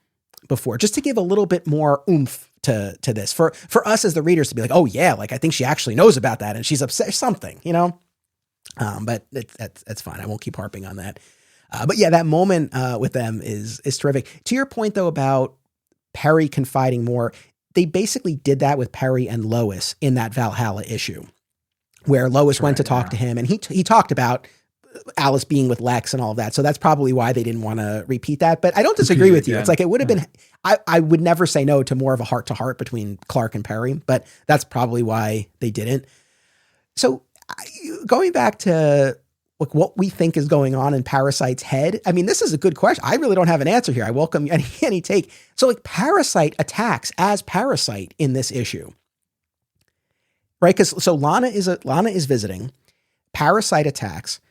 before, just to give a little bit more oomph to this for us as the readers to be like, oh yeah, like I think she actually knows about that and she's upset or something, but that's fine. I won't keep harping on that. But yeah, that moment with them is terrific. To your point though about Perry confiding more, they basically did that with Perry and Lois in that Valhalla issue, where Lois went to talk to him, and he talked about Alice being with Lex and all of that. So that's probably why they didn't want to repeat that. But I don't disagree with you. It's like it would have been. I would never say no to more of a heart to heart between Clark and Perry, but that's probably why they didn't. So going back to like what we think is going on in Parasite's head. I mean, this is a good question. I really don't have an answer here. I welcome any take. So like Parasite attacks as Parasite in this issue, right? Because so Lana is visiting. Parasite attacks.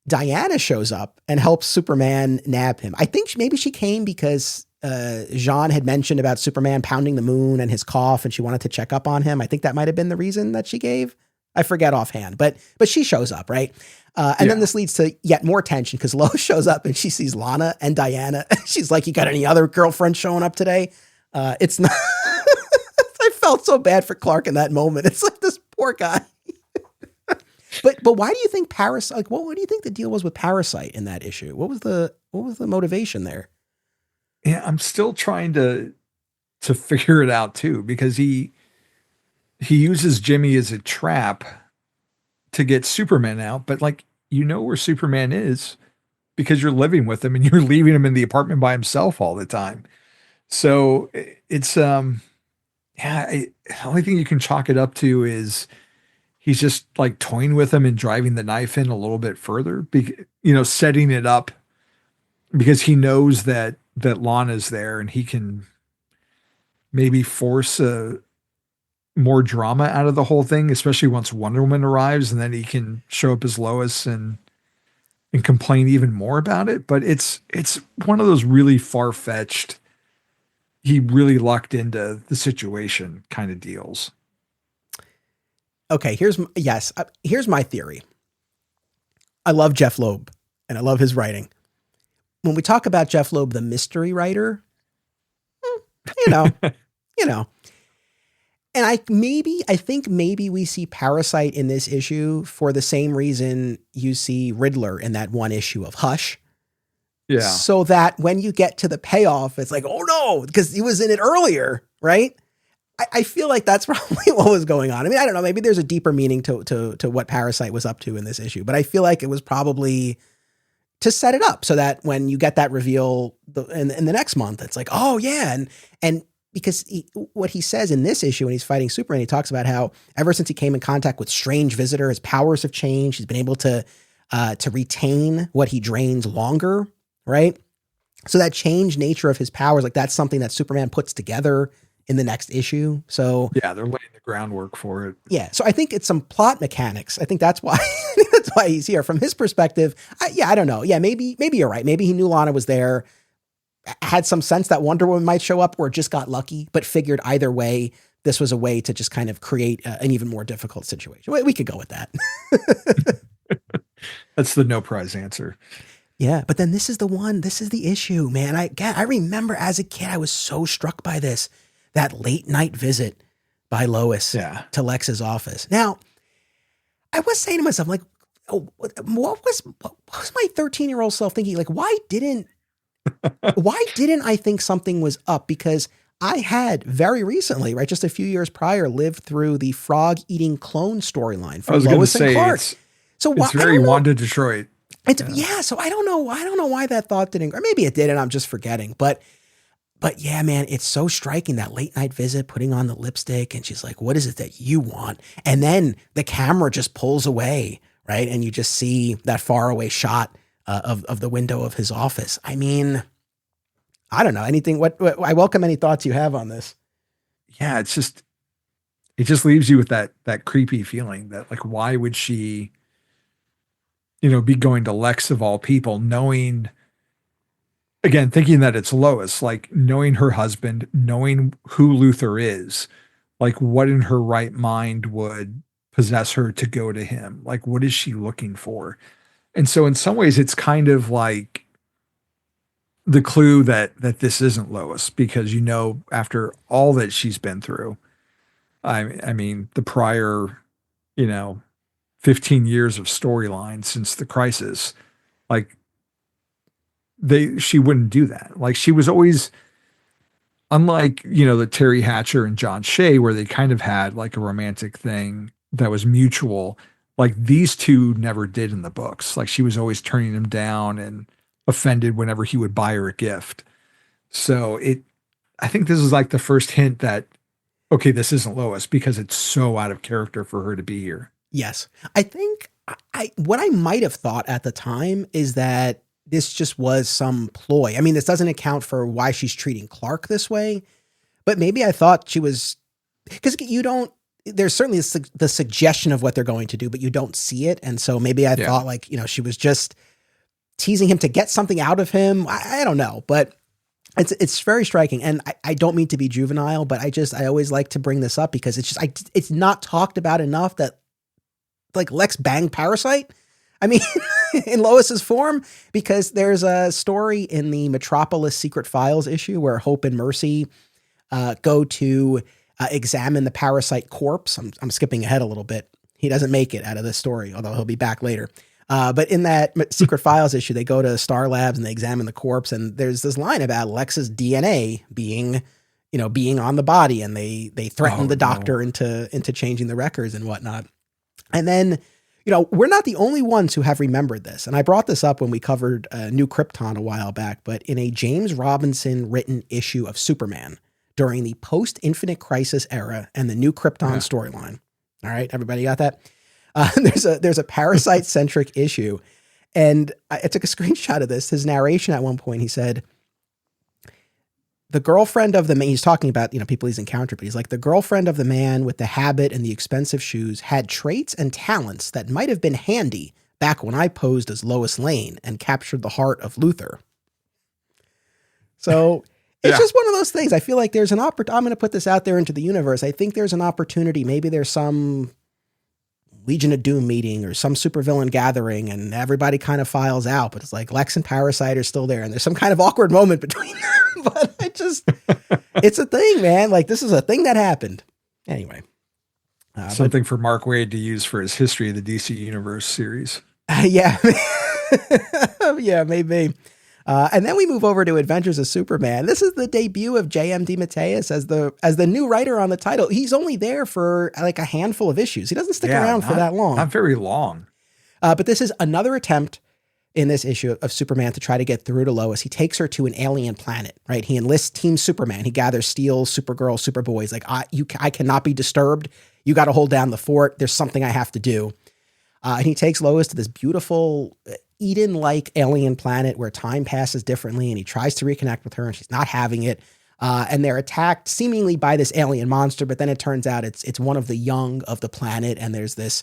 Diana shows up and helps Superman nab him. I think maybe she came because Jean had mentioned about Superman pounding the moon and his cough, and she wanted to check up on him. I think that might have been the reason that she gave. I forget offhand, but she shows up, right? And then this leads to yet more tension because Lois shows up and she sees Lana and Diana. She's like, you got any other girlfriends showing up today? It's not. I felt so bad for Clark in that moment. It's like this poor guy. But why do you think Parasite? Like, what do you think the deal was with Parasite in that issue? What was the motivation there? Yeah, I'm still trying to figure it out too, because he uses Jimmy as a trap to get Superman out, but like, where Superman is because you're living with him and you're leaving him in the apartment by himself all the time. So it's Yeah, the only thing you can chalk it up to is he's just like toying with him and driving the knife in a little bit further, setting it up because he knows that Lana's there and he can maybe force more drama out of the whole thing, especially once Wonder Woman arrives, and then he can show up as Lois and complain even more about it. But it's one of those really far-fetched, he really lucked into the situation kind of deals. Okay, here's my theory. I love Jeph Loeb and I love his writing. When we talk about Jeph Loeb, the mystery writer, you know, you know. And I think maybe we see Parasite in this issue for the same reason you see Riddler in that one issue of Hush. Yeah. So that when you get to the payoff, it's like, oh no, because he was in it earlier, right? I feel like that's probably what was going on. I mean, I don't know, maybe there's a deeper meaning to what Parasite was up to in this issue, but I feel like it was probably to set it up so that when you get that reveal in the next month, it's like, oh yeah. And because what he says in this issue when he's fighting Superman, he talks about how ever since he came in contact with strange visitor, his powers have changed. He's been able to retain what he drains longer, right? So that changed nature of his powers, like that's something that Superman puts together in the next issue. So yeah, they're laying the groundwork for it. Yeah. So I think it's some plot mechanics. I think that's why he's here from his perspective. I don't know. Yeah. Maybe you're right. Maybe he knew Lana was there, had some sense that Wonder Woman might show up or just got lucky, but figured either way, this was a way to just kind of create an even more difficult situation. We could go with that. That's the no prize answer. Yeah. But then this is the issue, man. I remember as a kid, I was so struck by this, that late night visit by Lois to Lex's office. Now, I was saying to myself, like, oh, what was my 13-year-old self thinking? Like, why didn't I think something was up? Because I had very recently, right, just a few years prior, lived through the frog eating clone storyline from Lois and Clark. It's very Wanda Detroit. So I don't know why that thought didn't, or maybe it did and I'm just forgetting. But yeah, man, it's so striking, that late night visit, putting on the lipstick, and she's like, what is it that you want? And then the camera just pulls away, right? And you just see that faraway shot of the window of his office. I mean, I don't know anything. What I welcome any thoughts you have on this. Yeah, it just leaves you with that creepy feeling that, like, why would she, be going to Lex of all people, knowing, again, thinking that it's Lois, like knowing her husband, knowing who Luthor is, like what in her right mind would possess her to go to him? Like, what is she looking for? And so in some ways it's kind of like the clue that this isn't Lois, because, after all that she's been through, I mean, the prior, 15 years of storyline since the crisis, like, she wouldn't do that. Like, she was always, unlike, the Terry Hatcher and John Shea, where they kind of had like a romantic thing that was mutual, like these two never did in the books. Like, she was always turning him down and offended whenever he would buy her a gift. So I think this is like the first hint that, okay, this isn't Lois, because it's so out of character for her to be here. Yes. I think what I might have thought at the time is that this just was some ploy. I mean, this doesn't account for why she's treating Clark this way, but maybe I thought she was, because there's certainly the suggestion of what they're going to do, but you don't see it. And so maybe I thought, like, she was just teasing him to get something out of him. I don't know, but it's very striking. And I don't mean to be juvenile, but I always like to bring this up because it's not talked about enough that, like, Lex banged Parasite. I mean, in Lois's form, because there's a story in the Metropolis Secret Files issue where Hope and Mercy go to examine the Parasite corpse. I'm skipping ahead a little bit. He doesn't make it out of this story, although he'll be back later. But in that Secret Files issue, they go to Star Labs and they examine the corpse. And there's this line about Lex's DNA being on the body, and they threaten the doctor into changing the records and whatnot. And then, we're not the only ones who have remembered this. And I brought this up when we covered New Krypton a while back, but in a James Robinson written issue of Superman during the post-Infinite Crisis era and the new Krypton storyline. All right, everybody got that? There's a parasite-centric issue, and I took a screenshot of this. His narration at one point, he said, the girlfriend of the man, he's talking about, people he's encountered, but he's like, the girlfriend of the man with the habit and the expensive shoes had traits and talents that might have been handy back when I posed as Lois Lane and captured the heart of Luthor. So it's just one of those things. I feel like there's an I'm going to put this out there into the universe. I think there's an opportunity. Maybe there's some Legion of Doom meeting or some supervillain gathering and everybody kind of files out, but it's like Lex and Parasite are still there and there's some kind of awkward moment between them. But it's a thing, man. Like, this is a thing that happened. Anyway. Something for Mark Waid to use for his History of the DC Universe series. Yeah. Yeah, maybe. And then we move over to Adventures of Superman. This is the debut of J.M. DeMatteis as the new writer on the title. He's only there for like a handful of issues. He doesn't stick around for that long. Not very long. But this is another attempt in this issue of Superman to try to get through to Lois. He takes her to an alien planet, right? He enlists Team Superman. He gathers Steel, Supergirl, Superboy. He's like, I cannot be disturbed. You got to hold down the fort. There's something I have to do. And he takes Lois to this beautiful Eden-like alien planet where time passes differently, and he tries to reconnect with her, and she's not having it. And they're attacked seemingly by this alien monster, but then it turns out it's one of the young of the planet, and there's this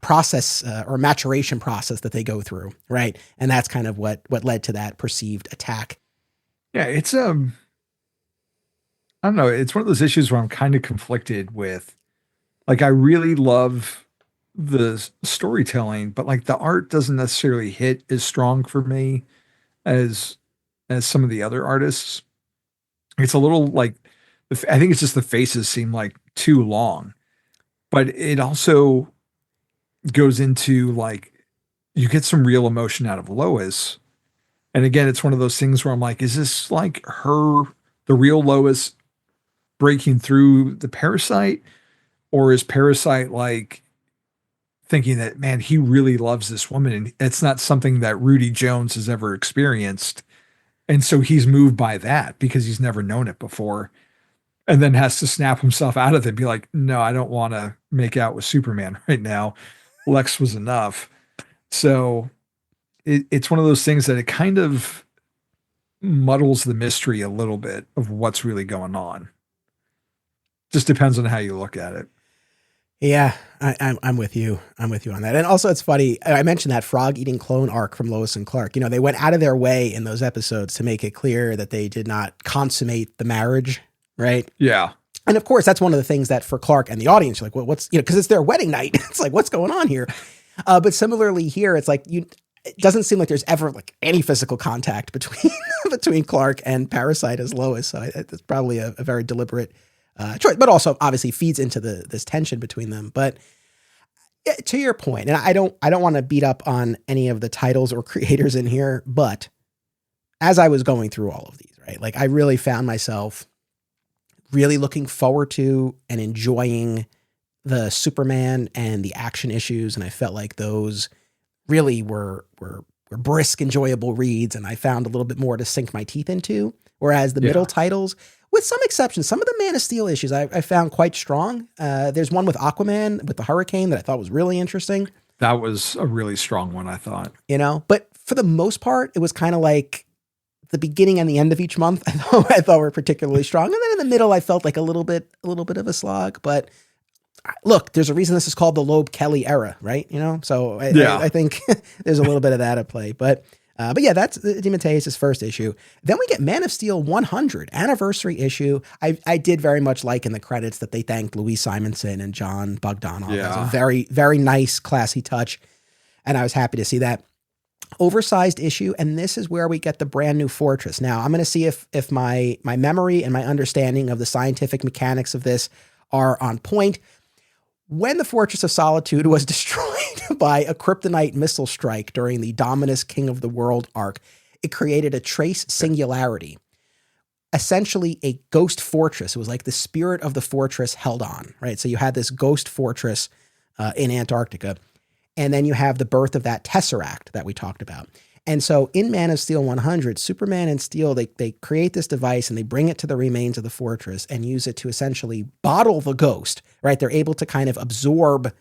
process or maturation process that they go through, right? And that's kind of what led to that perceived attack. Yeah, it's I don't know, it's one of those issues where I'm kind of conflicted with, like, I really love the storytelling, but like the art doesn't necessarily hit as strong for me as some of the other artists. It's a little like, I think it's just the faces seem like too long, but it also goes into like, you get some real emotion out of Lois. And again, it's one of those things where I'm like, is this like the real Lois breaking through the parasite? Or is Parasite like thinking that, man, he really loves this woman and it's not something that Rudy Jones has ever experienced. And so he's moved by that because he's never known it before. And then has to snap himself out of it and be like, no, I don't want to make out with Superman right now. Lex was enough. So it's one of those things that it kind of muddles the mystery a little bit of what's really going on. Just depends on how you look at it. Yeah, I'm with you. I'm with you on that. And also, it's funny. I mentioned that frog eating clone arc from Lois and Clark. They went out of their way in those episodes to make it clear that they did not consummate the marriage, right? Yeah. And of course, that's one of the things that for Clark and the audience, you're like, well, what's, because it's their wedding night. It's like, what's going on here? But similarly here, it's like, it doesn't seem like there's ever like any physical contact between Clark and Parasite as Lois. So it's probably a very deliberate choice, but also obviously feeds into this tension between them. But to your point, and I don't want to beat up on any of the titles or creators in here, but as I was going through all of these, right, like I really found myself really looking forward to and enjoying the Superman and the action issues. And I felt like those really were brisk, enjoyable reads. And I found a little bit more to sink my teeth into. Whereas the middle titles, with some exceptions, some of the Man of Steel issues I found quite strong. There's one with Aquaman with the hurricane that I thought was really interesting. That was a really strong one, I thought. But for the most part, it was kind of like the beginning and the end of each month. I thought were particularly strong. And then in the middle, I felt like a little bit of a slog. But look, there's a reason this is called the Loeb Kelly era, right? So I think there's a little bit of that at play. But yeah, that's DeMatteis' first issue. Then we get Man of Steel 100 anniversary issue. I did very much like in the credits that they thanked Louise Simonson and John Bogdanov. It was a very, very nice, classy touch. And I was happy to see that. Oversized issue, and this is where we get the brand new Fortress. Now, I'm going to see if my memory and my understanding of the scientific mechanics of this are on point. When the Fortress of Solitude was destroyed by a kryptonite missile strike during the Dominus King of the World arc, it created a trace singularity, essentially a ghost fortress. It was like the spirit of the fortress held on, right? So you had this ghost fortress in Antarctica. And then you have the birth of that Tesseract that we talked about. And so in Man of Steel 100, Superman and Steel, they create this device and they bring it to the remains of the fortress and use it to essentially bottle the ghost, right? They're able to kind of absorb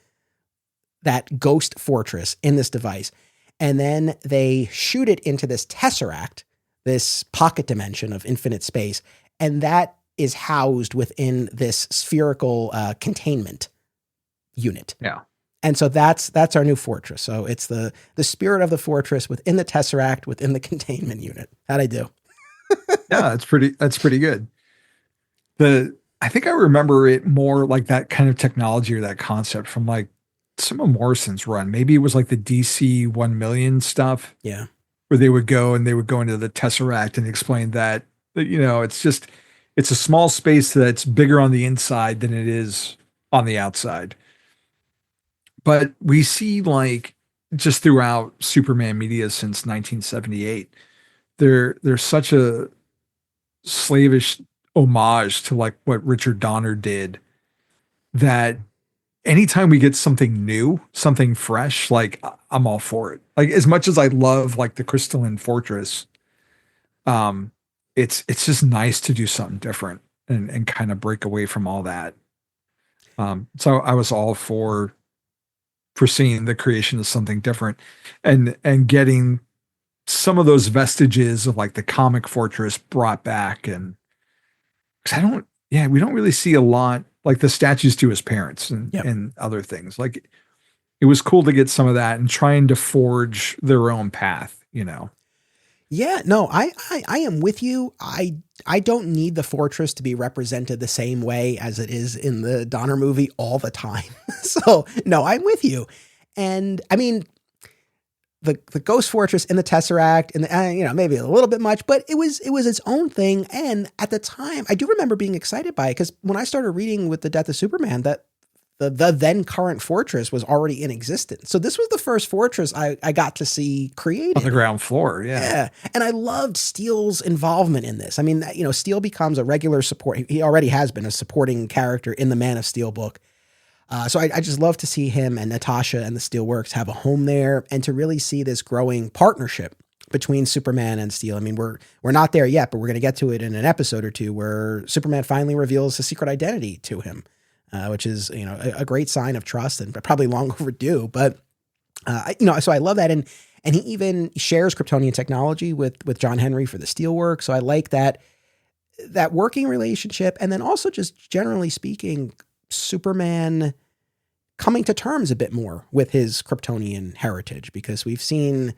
that ghost fortress in this device. And then they shoot it into this tesseract, this pocket dimension of infinite space. And that is housed within this spherical containment unit. Yeah. And so that's our new fortress. So it's the spirit of the fortress within the tesseract, within the containment unit. How'd I do? Yeah, that's pretty good. I think I remember it more like that kind of technology or that concept from like some of Morrison's run. Maybe it was like the DC 1 million stuff. Yeah. Where they would go into the tesseract and explain that it's a small space that's bigger on the inside than it is on the outside. But we see, like, just throughout Superman media since 1978, there's such a slavish homage to like what Richard Donner did, that anytime we get something new, something fresh, like I'm all for it. Like, as much as I love like the Crystalline Fortress, it's just nice to do something different and kind of break away from all that. So I was all for seeing the creation of something different and getting some of those vestiges of like the comic fortress brought back. And because we don't really see a lot like the statues to his parents and other things. Like, it was cool to get some of that and trying to forge their own path, you know? Yeah, no, I am with you. I don't need the fortress to be represented the same way as it is in the Donner movie all the time. So no, I'm with you. And I mean, the Ghost Fortress in the Tesseract and maybe a little bit much, but it was its own thing. And at the time, I do remember being excited by it because when I started reading with the Death of Superman, that the then current fortress was already in existence. So this was the first fortress I got to see created on the ground floor. Yeah. And I loved Steele's involvement in this. I mean, Steele becomes a regular support. He already has been a supporting character in the Man of Steel book. So I just love to see him and Natasha and the Steelworks have a home there and to really see this growing partnership between Superman and Steel. I mean, we're not there yet, but we're going to get to it in an episode or two where Superman finally reveals his secret identity to him. Which is, a great sign of trust and probably long overdue. But, so I love that. And he even shares Kryptonian technology with John Henry for the Steelwork. So I like that working relationship. And then also just generally speaking, Superman coming to terms a bit more with his Kryptonian heritage, because we've seen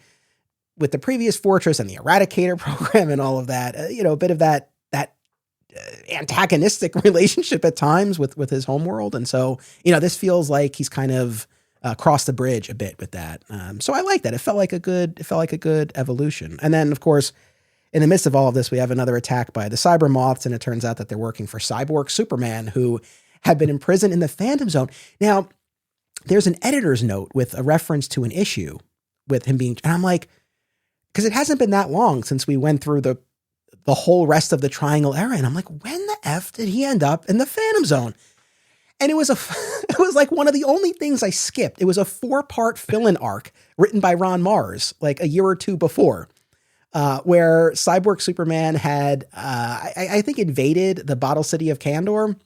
with the previous Fortress and the Eradicator program and all of that, a bit of that antagonistic relationship at times with his homeworld. And so, this feels like he's kind of crossed the bridge a bit with that. So I like that. It felt like a good evolution. And then of course, in the midst of all of this, we have another attack by the Cyber Moths. And it turns out that they're working for Cyborg Superman, who had been imprisoned in the Phantom Zone. Now there's an editor's note with a reference to an issue with him being, and I'm like, because it hasn't been that long since we went through the whole rest of the Triangle era. And I'm like, when the F did he end up in the Phantom Zone? And it was like one of the only things I skipped. It was a 4-part fill-in arc written by Ron Mars, like a year or two before, where Cyborg Superman had, I think, invaded the bottle city of Kandor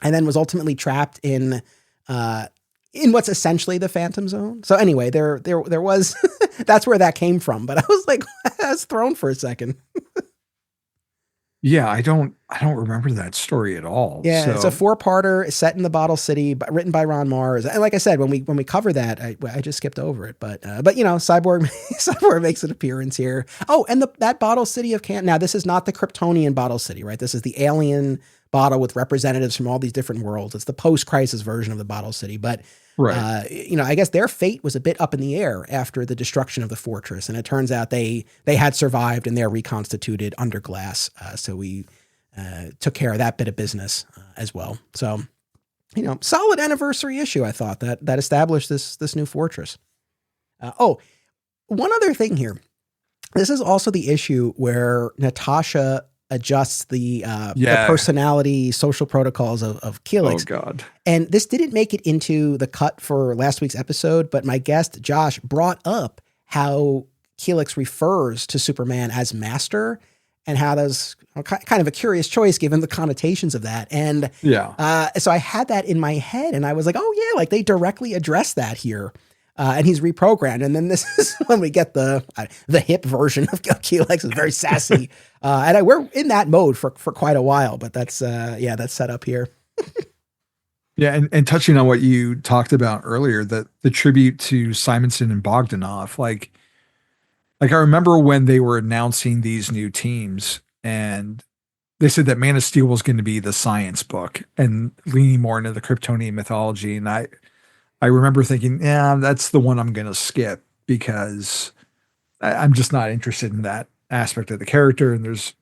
and then was ultimately trapped in what's essentially the Phantom Zone. So anyway, there was, that's where that came from. But I was like, I was thrown for a second. Yeah, I don't remember that story at all. Yeah, so. It's a 4-parter set in the Bottle City, but written by Ron Mars. And like I said, when we cover that, I just skipped over it. But Cyborg makes an appearance here. Oh, and that Bottle City of Now, this is not the Kryptonian Bottle City, right? This is the alien bottle with representatives from all these different worlds. It's the post-crisis version of the Bottle City. But, right. I guess their fate was a bit up in the air after the destruction of the fortress. And it turns out they had survived and they're reconstituted under glass. So we took care of that bit of business as well. So, solid anniversary issue, I thought, that established this new fortress. One other thing here. This is also the issue where Natasha adjusts the personality social protocols of Keelix. Oh God. And this didn't make it into the cut for last week's episode, but my guest Josh brought up how Helix refers to Superman as master, and how that's kind of a curious choice given the connotations of that. And so I had that in my head, and I was like, oh yeah, like they directly address that here. And he's reprogrammed. And then this is when we get the hip version of Helix. Is very sassy. And we're in that mode for quite a while, but that's set up here. Yeah. And touching on what you talked about earlier, the tribute to Simonson and Bogdanov, like I remember when they were announcing these new teams, and they said that Man of Steel was going to be the science book and leaning more into the Kryptonian mythology. And I remember thinking, yeah, that's the one I'm going to skip, because I'm just not interested in that aspect of the character. And there's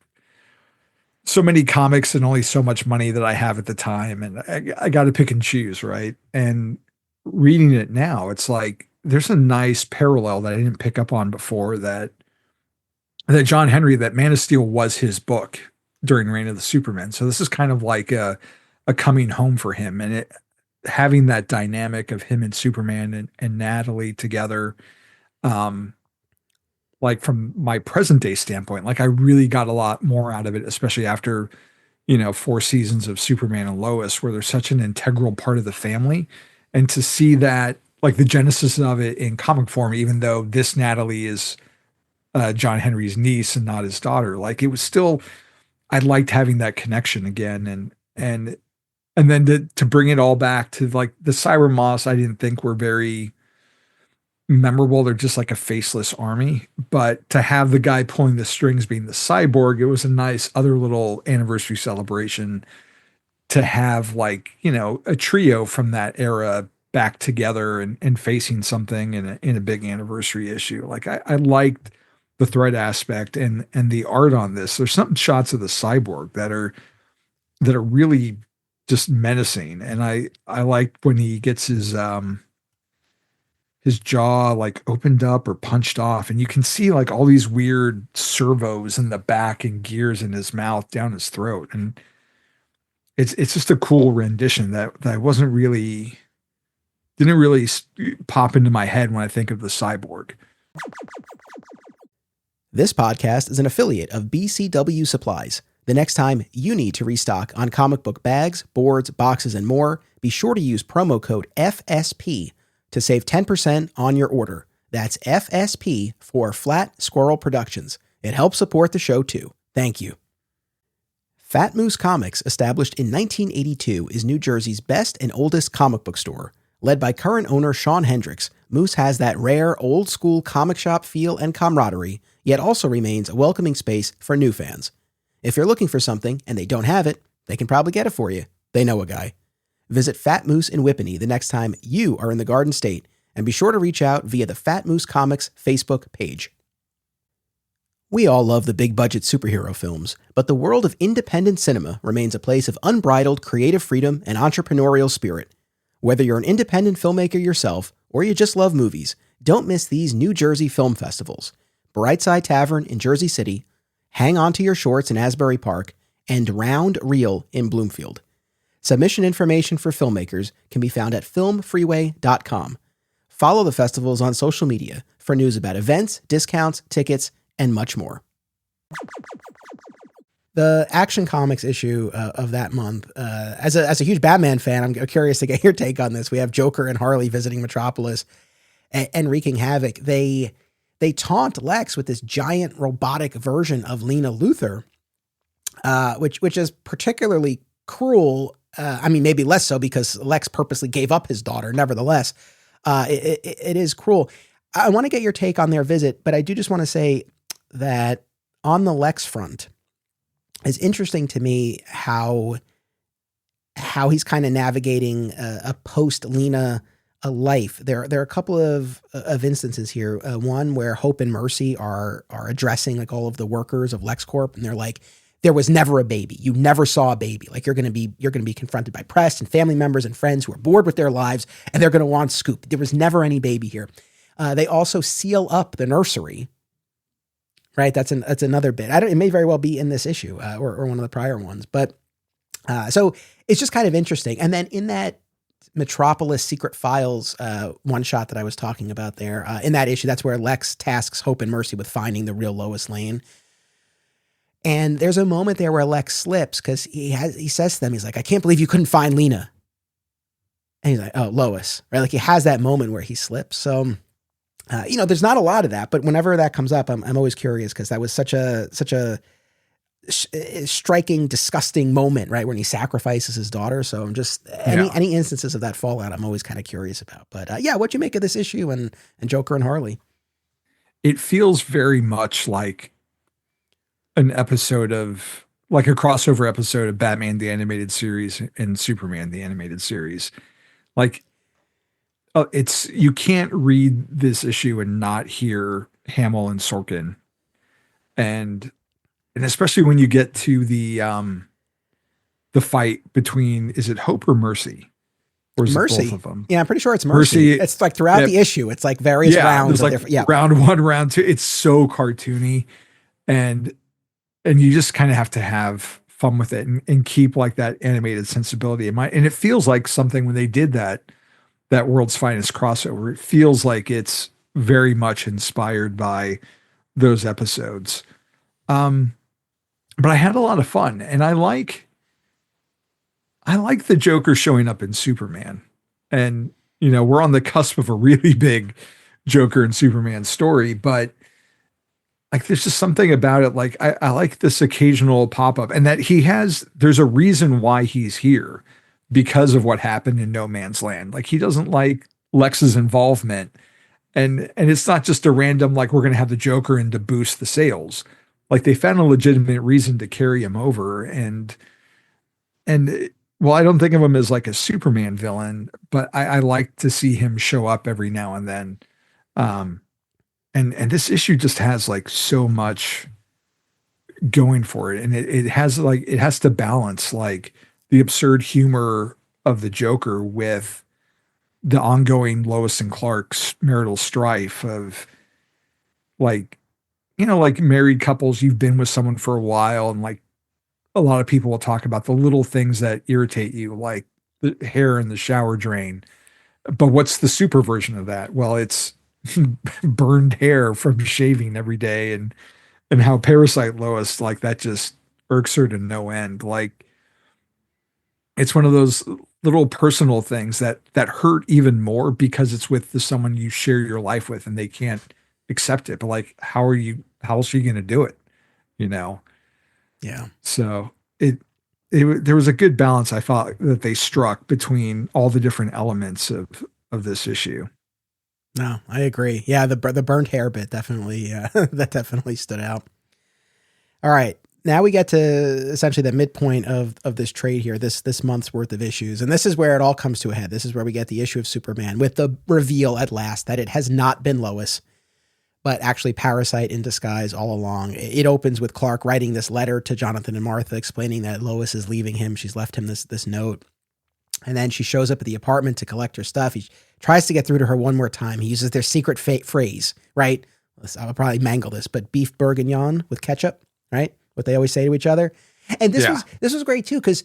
so many comics and only so much money that I have at the time. And I got to pick and choose. Right. And reading it now, it's like, there's a nice parallel that I didn't pick up on before, that John Henry, that Man of Steel was his book during Reign of the Supermen. So this is kind of like a coming home for him, and having that dynamic of him and Superman and Natalie together. Like from my present day standpoint, like I really got a lot more out of it, especially after, 4 seasons of Superman and Lois, where they're such an integral part of the family. And to see that, like the genesis of it in comic form, even though this Natalie is John Henry's niece and not his daughter, like it was still, I liked having that connection again. And then to bring it all back to like the Cyber Moss, I didn't think were very memorable. They're just like a faceless army, but to have the guy pulling the strings being the Cyborg, it was a nice other little anniversary celebration to have, like, a trio from that era back together and facing something in a big anniversary issue. Like I liked the threat aspect and the art on this. There's some shots of the Cyborg that are really just menacing. And I liked when he gets his jaw like opened up or punched off, and you can see like all these weird servos in the back and gears in his mouth down his throat. And it's just a cool rendition that didn't really pop into my head when I think of the Cyborg. This podcast is an affiliate of BCW Supplies. The next time you need to restock on comic book bags, boards, boxes, and more, be sure to use promo code FSP to save 10% on your order. That's FSP for Flat Squirrel Productions. It helps support the show too. Thank you. Fat Moose Comics, established in 1982, is New Jersey's best and oldest comic book store. Led by current owner Sean Hendricks, Moose has that rare, old-school comic shop feel and camaraderie, yet also remains a welcoming space for new fans. If you're looking for something and they don't have it, they can probably get it for you. They know a guy. Visit Fat Moose in Whippany the next time you are in the Garden State, and be sure to reach out via the Fat Moose Comics Facebook page. We all love the big-budget superhero films, but the world of independent cinema remains a place of unbridled creative freedom and entrepreneurial spirit. Whether you're an independent filmmaker yourself or you just love movies, don't miss these New Jersey film festivals: Brightside Tavern in Jersey City, Hang On to Your Shorts in Asbury Park, and Round Reel in Bloomfield. Submission information for filmmakers can be found at filmfreeway.com. Follow the festivals on social media for news about events, discounts, tickets, and much more. The Action Comics issue of that month, as a huge Batman fan, I'm curious to get your take on this. We have Joker and Harley visiting Metropolis and wreaking havoc. They taunt Lex with this giant robotic version of Lena Luthor, which is particularly cruel. I mean, maybe less so because Lex purposely gave up his daughter. Nevertheless, it is cruel. I want to get your take on their visit, but I do just want to say that on the Lex front, it's interesting to me how he's kind of navigating a post Lena life. There are a couple of instances here. One where Hope and Mercy are addressing like all of the workers of LexCorp, and they're like, there was never a baby. You never saw a baby. Like you're going to be confronted by press and family members and friends who are bored with their lives, and they're going to want scoop. There was never any baby here. They also seal up the nursery. Right. That's another bit. It may very well be in this issue or one of the prior ones, but so it's just kind of interesting. And then in that Metropolis Secret Files one shot that I was talking about there. In that issue, that's where Lex tasks Hope and Mercy with finding the real Lois Lane. And there's a moment there where Lex slips because he says to them, he's like, I can't believe you couldn't find Lena. And he's like, oh, Lois, right? Like he has that moment where he slips. So, there's not a lot of that, but whenever that comes up, I'm always curious because that was such a striking, disgusting moment, right? When he sacrifices his daughter. So I'm just, any instances of that fallout, I'm always kind of curious about. But what'd you make of this issue and Joker and Harley? It feels very much like an episode of, like a crossover episode of Batman the Animated Series and Superman the Animated Series. Like, you can't read this issue and not hear Hamill and Sorkin. And especially when you get to the fight between, is it Hope or Mercy? Or is Mercy. it both of them? Yeah, I'm pretty sure it's Mercy. It's like throughout the issue, it's like various rounds. Like round 1, round 2. It's so cartoony. And you just kind of have to have fun with it and keep like that animated sensibility in mind. And it feels like something when they did that World's Finest crossover, it feels like it's very much inspired by those episodes. But I had a lot of fun, and I like the Joker showing up in Superman. And, we're on the cusp of a really big Joker and Superman story, but like, there's just something about it. Like, I like this occasional pop-up, and that there's a reason why he's here because of what happened in No Man's Land. Like, he doesn't like Lex's involvement. And it's not just a random, like, we're going to have the Joker in to boost the sales. Like, they found a legitimate reason to carry him over. And well, I don't think of him as like a Superman villain, but I like to see him show up every now and then. And this issue just has like so much going for it. And it has to balance like the absurd humor of the Joker with the ongoing Lois and Clark's marital strife of like, like married couples, you've been with someone for a while, and like a lot of people will talk about the little things that irritate you, like the hair in the shower drain. But what's the super version of that? Well, it's burned hair from shaving every day, and how Parasite Lois, like, that just irks her to no end. Like, it's one of those little personal things that hurt even more because it's with someone you share your life with and they can't accept it. But like, how else are you going to do it? Yeah. So there was a good balance, I thought, that they struck between all the different elements of this issue. No, I agree. Yeah, the burnt hair bit definitely that definitely stood out. All right, now we get to essentially the midpoint of this trade here, this month's worth of issues, and this is where it all comes to a head. This is where we get the issue of Superman with the reveal at last that it has not been Lois, but actually Parasite in disguise all along. It opens with Clark writing this letter to Jonathan and Martha explaining that Lois is leaving him. She's left him this note. And then she shows up at the apartment to collect her stuff. He tries to get through to her one more time. He uses their secret phrase, right? I'll probably mangle this, but beef bourguignon with ketchup, right? What they always say to each other. And this was great too, because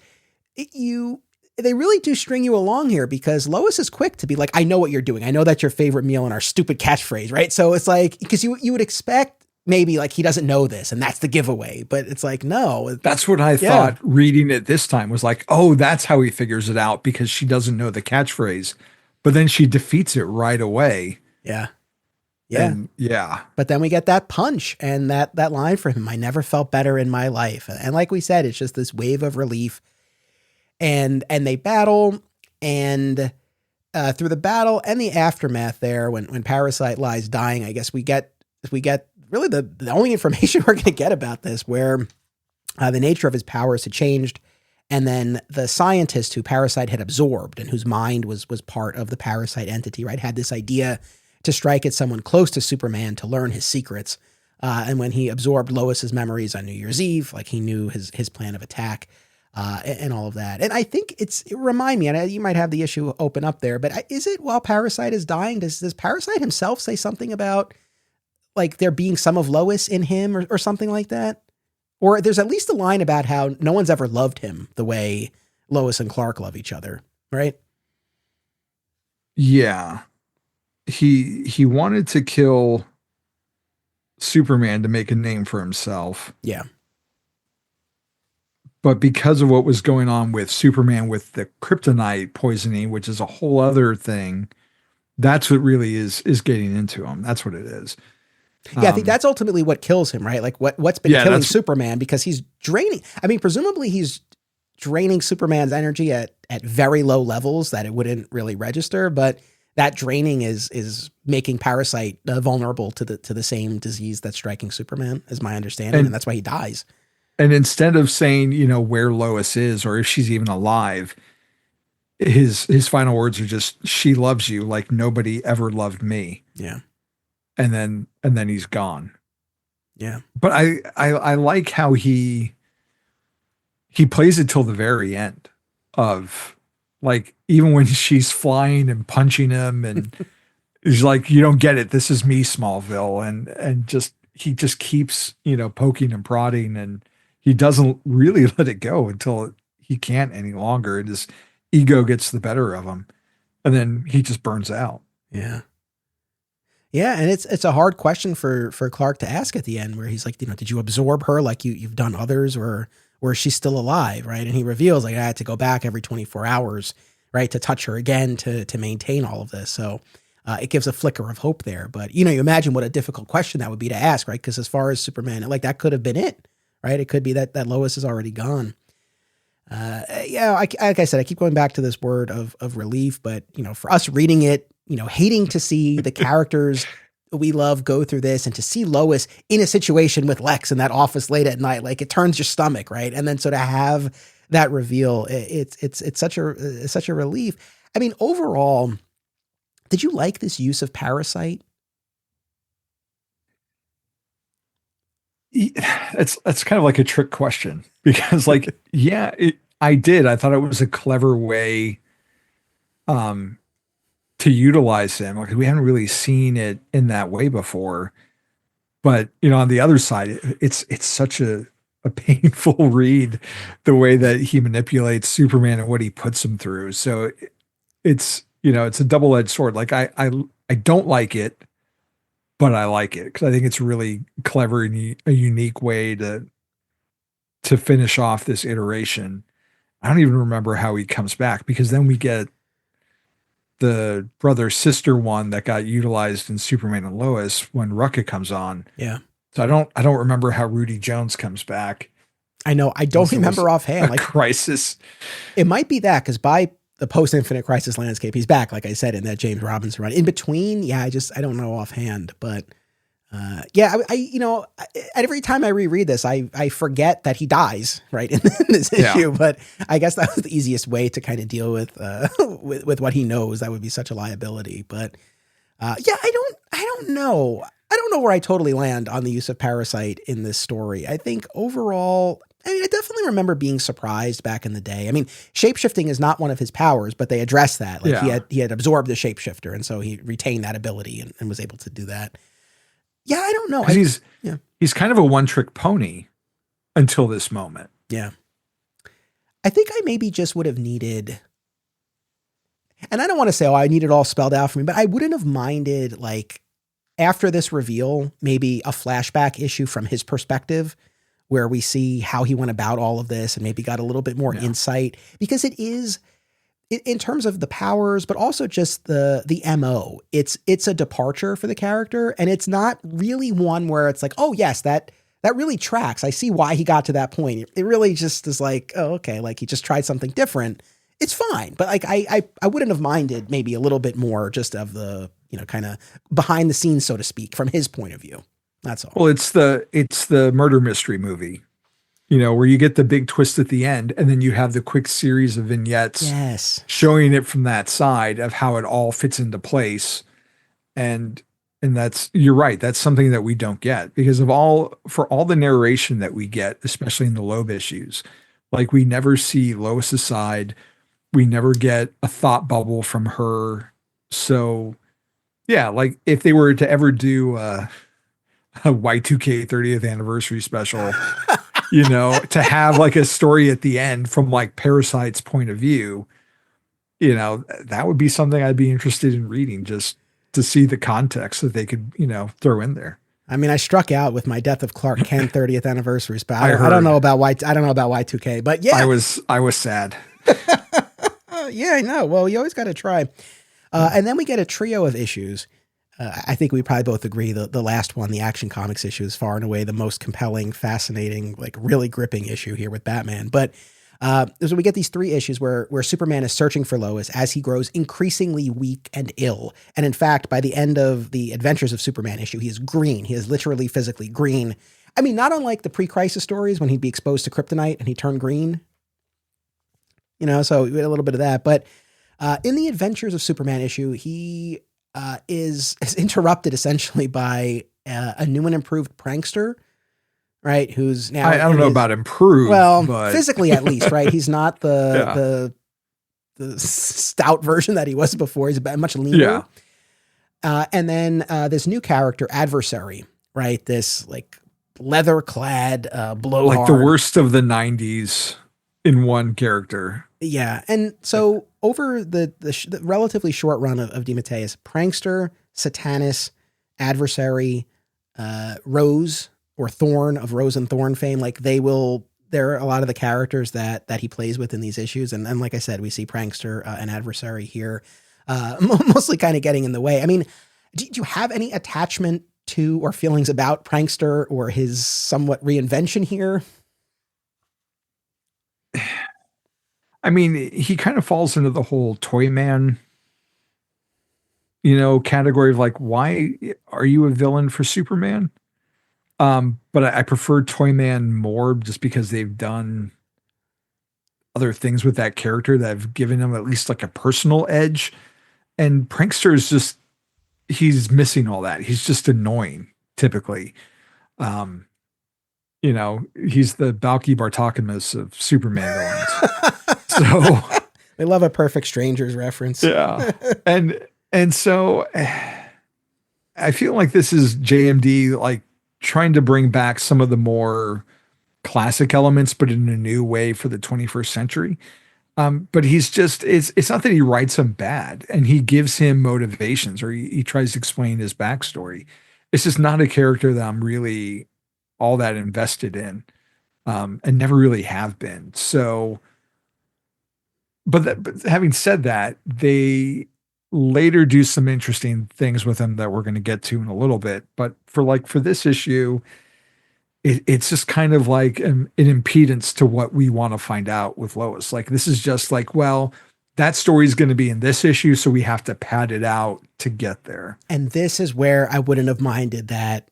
they really do string you along here, because Lois is quick to be like, I know what you're doing. I know that's your favorite meal and our stupid catchphrase, right? So it's like, because you would expect maybe like he doesn't know this and that's the giveaway, but it's like, no. That's what I thought reading it this time, was like, oh, that's how he figures it out, because she doesn't know the catchphrase, but then she defeats it right away. Yeah. And, yeah. But then we get that punch and that line from him, I never felt better in my life. And like we said, it's just this wave of relief, and they battle, and through the battle and the aftermath there, when Parasite lies dying, I guess we get really the only information we're going to get about this, where the nature of his powers had changed. And then the scientist who Parasite had absorbed and whose mind was part of the Parasite entity, right, had this idea to strike at someone close to Superman to learn his secrets. And when he absorbed Lois's memories on New Year's Eve, like, he knew his plan of attack and all of that. And I think it remind me, and you might have the issue open up there, but is it while Parasite is dying, does Parasite himself say something about like there being some of Lois in him or something like that? Or there's at least a line about how no one's ever loved him the way Lois and Clark love each other, right? Yeah. He wanted to kill Superman to make a name for himself. Yeah. But because of what was going on with Superman with the kryptonite poisoning, which is a whole other thing, that's what really is getting into him. That's what it is. Yeah, I think that's ultimately what kills him, right? Like what's been killing Superman, because he's draining. I mean, presumably he's draining Superman's energy at very low levels that it wouldn't really register, but that draining is making Parasite vulnerable to the same disease that's striking Superman, is my understanding, and that's why he dies. And instead of saying, you know, where Lois is or if she's even alive, his final words are just, "She loves you like nobody ever loved me." Yeah. And then he's gone. Yeah. But I like how he plays it till the very end of, like, even when she's flying and punching him and he's like, "You don't get it. This is me, Smallville." And he just keeps, you know, poking and prodding, and he doesn't really let it go until he can't any longer. And his ego gets the better of him. And then he just burns out. Yeah. Yeah, and it's a hard question for Clark to ask at the end, where he's like, you know, did you absorb her like you've done others, or is she still alive, right? And he reveals, like, I had to go back every 24 hours, right, to touch her again to maintain all of this. So it gives a flicker of hope there. But, you know, you imagine what a difficult question that would be to ask, right? Because as far as Superman, like, that could have been it, right? It could be that Lois is already gone. Yeah, like I said, I keep going back to this word of relief, but, you know, for us reading it, you know, hating to see the characters we love go through this, and to see Lois in a situation with Lex in that office late at night, like, it turns your stomach, right? And then so to have that reveal, it's such a relief. I mean, overall, did you like this use of Parasite? It's kind of like a trick question, because, like, yeah, I did. I thought it was a clever way to utilize him. Like, we haven't really seen it in that way before. But, you know, on the other side, it's such a painful read, the way that he manipulates Superman and what he puts him through. So it's, you know, it's a double-edged sword. Like, I don't like it, but I like it because I think it's really clever and a unique way to finish off this iteration. I don't even remember how he comes back, because then we get the brother sister one that got utilized in Superman and Lois when Rucka comes on. Yeah. So I don't remember how Rudy Jones comes back. I know. I don't remember offhand. Like, Crisis. It might be that, because by the post-Infinite Crisis landscape, he's back, like I said, in that James Robinson run. In between, yeah, I don't know offhand, but yeah, I you know, every time I reread this, I forget that he dies, right, in this issue. But I guess that was the easiest way to kind of deal with what he knows. That would be such a liability. But yeah, I don't know. I don't know where I totally land on the use of Parasite in this story. I think overall, I mean, I definitely remember being surprised back in the day. I mean, shapeshifting is not one of his powers, but they addressed that. Like, he had absorbed the shapeshifter, and so he retained that ability and was able to do that. Yeah, I don't know. He's kind of a one-trick pony until this moment. Yeah. I think I maybe just would have needed, and I don't want to say, I need it all spelled out for me, but I wouldn't have minded, like, after this reveal, maybe a flashback issue from his perspective, where we see how he went about all of this and maybe got a little bit more insight, because it is, in terms of the powers, but also just the MO, it's a departure for the character. And it's not really one where it's like, oh yes, that really tracks. I see why he got to that point. It really just is like, oh, okay. Like, he just tried something different. It's fine. But, like, I wouldn't have minded maybe a little bit more just of the, you know, kind of behind the scenes, so to speak, from his point of view. That's all. Well, it's the murder mystery movie, you know, where you get the big twist at the end, and then you have the quick series of vignettes showing it from that side of how it all fits into place. And that's, you're right. That's something that we don't get, because for all the narration that we get, especially in the Loeb issues, like, we never see Lois's side. We never get a thought bubble from her. So yeah, like, if they were to ever do a Y2K 30th anniversary special, you know, to have, like, a story at the end from, like, Parasite's point of view, that would be something I'd be interested in reading just to see the context that they could, throw in there. I mean, I struck out with my Death of Clark Kent 30th anniversaries, but I I don't know about Y2K, but yeah, I was sad. Yeah, I know. Well, you always got to try. And then we get a trio of issues. I think we probably both agree the last one, the Action Comics issue, is far and away the most compelling, fascinating, like really gripping issue here with Batman. But so we get these 3 issues where Superman is searching for Lois as he grows increasingly weak and ill. And in fact, by the end of the Adventures of Superman issue, he is green. He is literally physically green. I mean, not unlike the pre-crisis stories when he'd be exposed to kryptonite and he turned green. So we had a little bit of that. But in the Adventures of Superman issue, he is interrupted essentially by a new and improved prankster, right? Who's now I don't know about improved, but physically at least, right? He's not the stout version that he was before. He's much leaner. Yeah. And then this new character, Adversary, right? This like leather clad blowhard, like the worst of the 90s in one character. Yeah. And so over the relatively short run of DeMatteis, Prankster, Satanus, Adversary, Rose or Thorn of Rose and Thorn fame, like they're a lot of the characters that he plays with in these issues. And like I said, we see Prankster and Adversary here, mostly kind of getting in the way. I mean, do you have any attachment to or feelings about Prankster or his somewhat reinvention here? I mean, he kind of falls into the whole toy man, category of like, why are you a villain for Superman? But I prefer Toy Man more just because they've done other things with that character that have given him at least like a personal edge. And Prankster is just, he's missing all that. He's just annoying, typically. He's the Balky Bartokomous of Superman villains. So they love a Perfect Strangers reference. Yeah. And so I feel like this is JMD like trying to bring back some of the more classic elements, but in a new way for the 21st century. But he's just, it's not that he writes him bad and he gives him motivations or he tries to explain his backstory. It's just not a character that I'm really all that invested in, and never really have been. So, but having said that, they later do some interesting things with him that we're going to get to in a little bit. But for this issue, it's just kind of like an impedance to what we want to find out with Lois. Like, this is just like, well, that story is going to be in this issue, so we have to pad it out to get there. And this is where I wouldn't have minded that,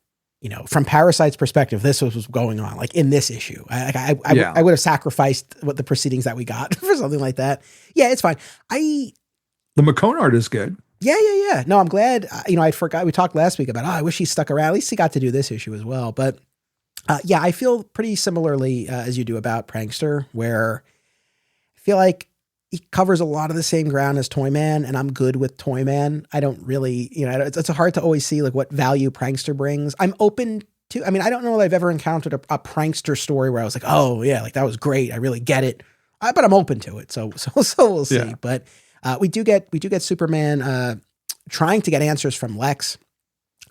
from Parasite's perspective, this was going on, like in this issue. I would have sacrificed what the proceedings that we got for something like that. Yeah, it's fine. The McCone art is good. Yeah. No, I'm glad. I forgot. We talked last week about, I wish he stuck around. At least he got to do this issue as well. But I feel pretty similarly as you do about Prankster, where I feel like he covers a lot of the same ground as Toyman, and I'm good with Toyman. I don't really, it's hard to always see like what value Prankster brings. I'm open to, I don't know that I've ever encountered a Prankster story where I was like, oh yeah, like that was great. I really get it. But I'm open to it. So we'll see. Yeah. But we do get Superman trying to get answers from Lex.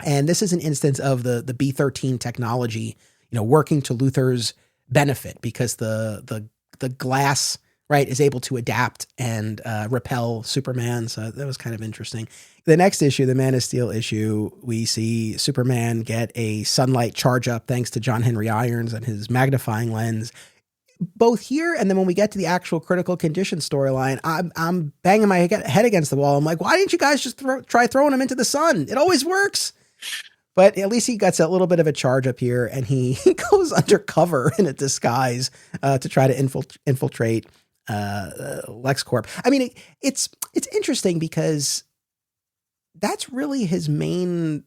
And this is an instance of the B-13 technology, working to Luthor's benefit because the glass, right, is able to adapt and repel Superman. So that was kind of interesting. The next issue, the Man of Steel issue, we see Superman get a sunlight charge up thanks to John Henry Irons and his magnifying lens. Both here and then when we get to the actual critical condition storyline, I'm banging my head against the wall. I'm like, why didn't you guys just try throwing him into the sun? It always works. But at least he gets a little bit of a charge up here, and he goes undercover in a disguise to try to infiltrate LexCorp. It's interesting because that's really his main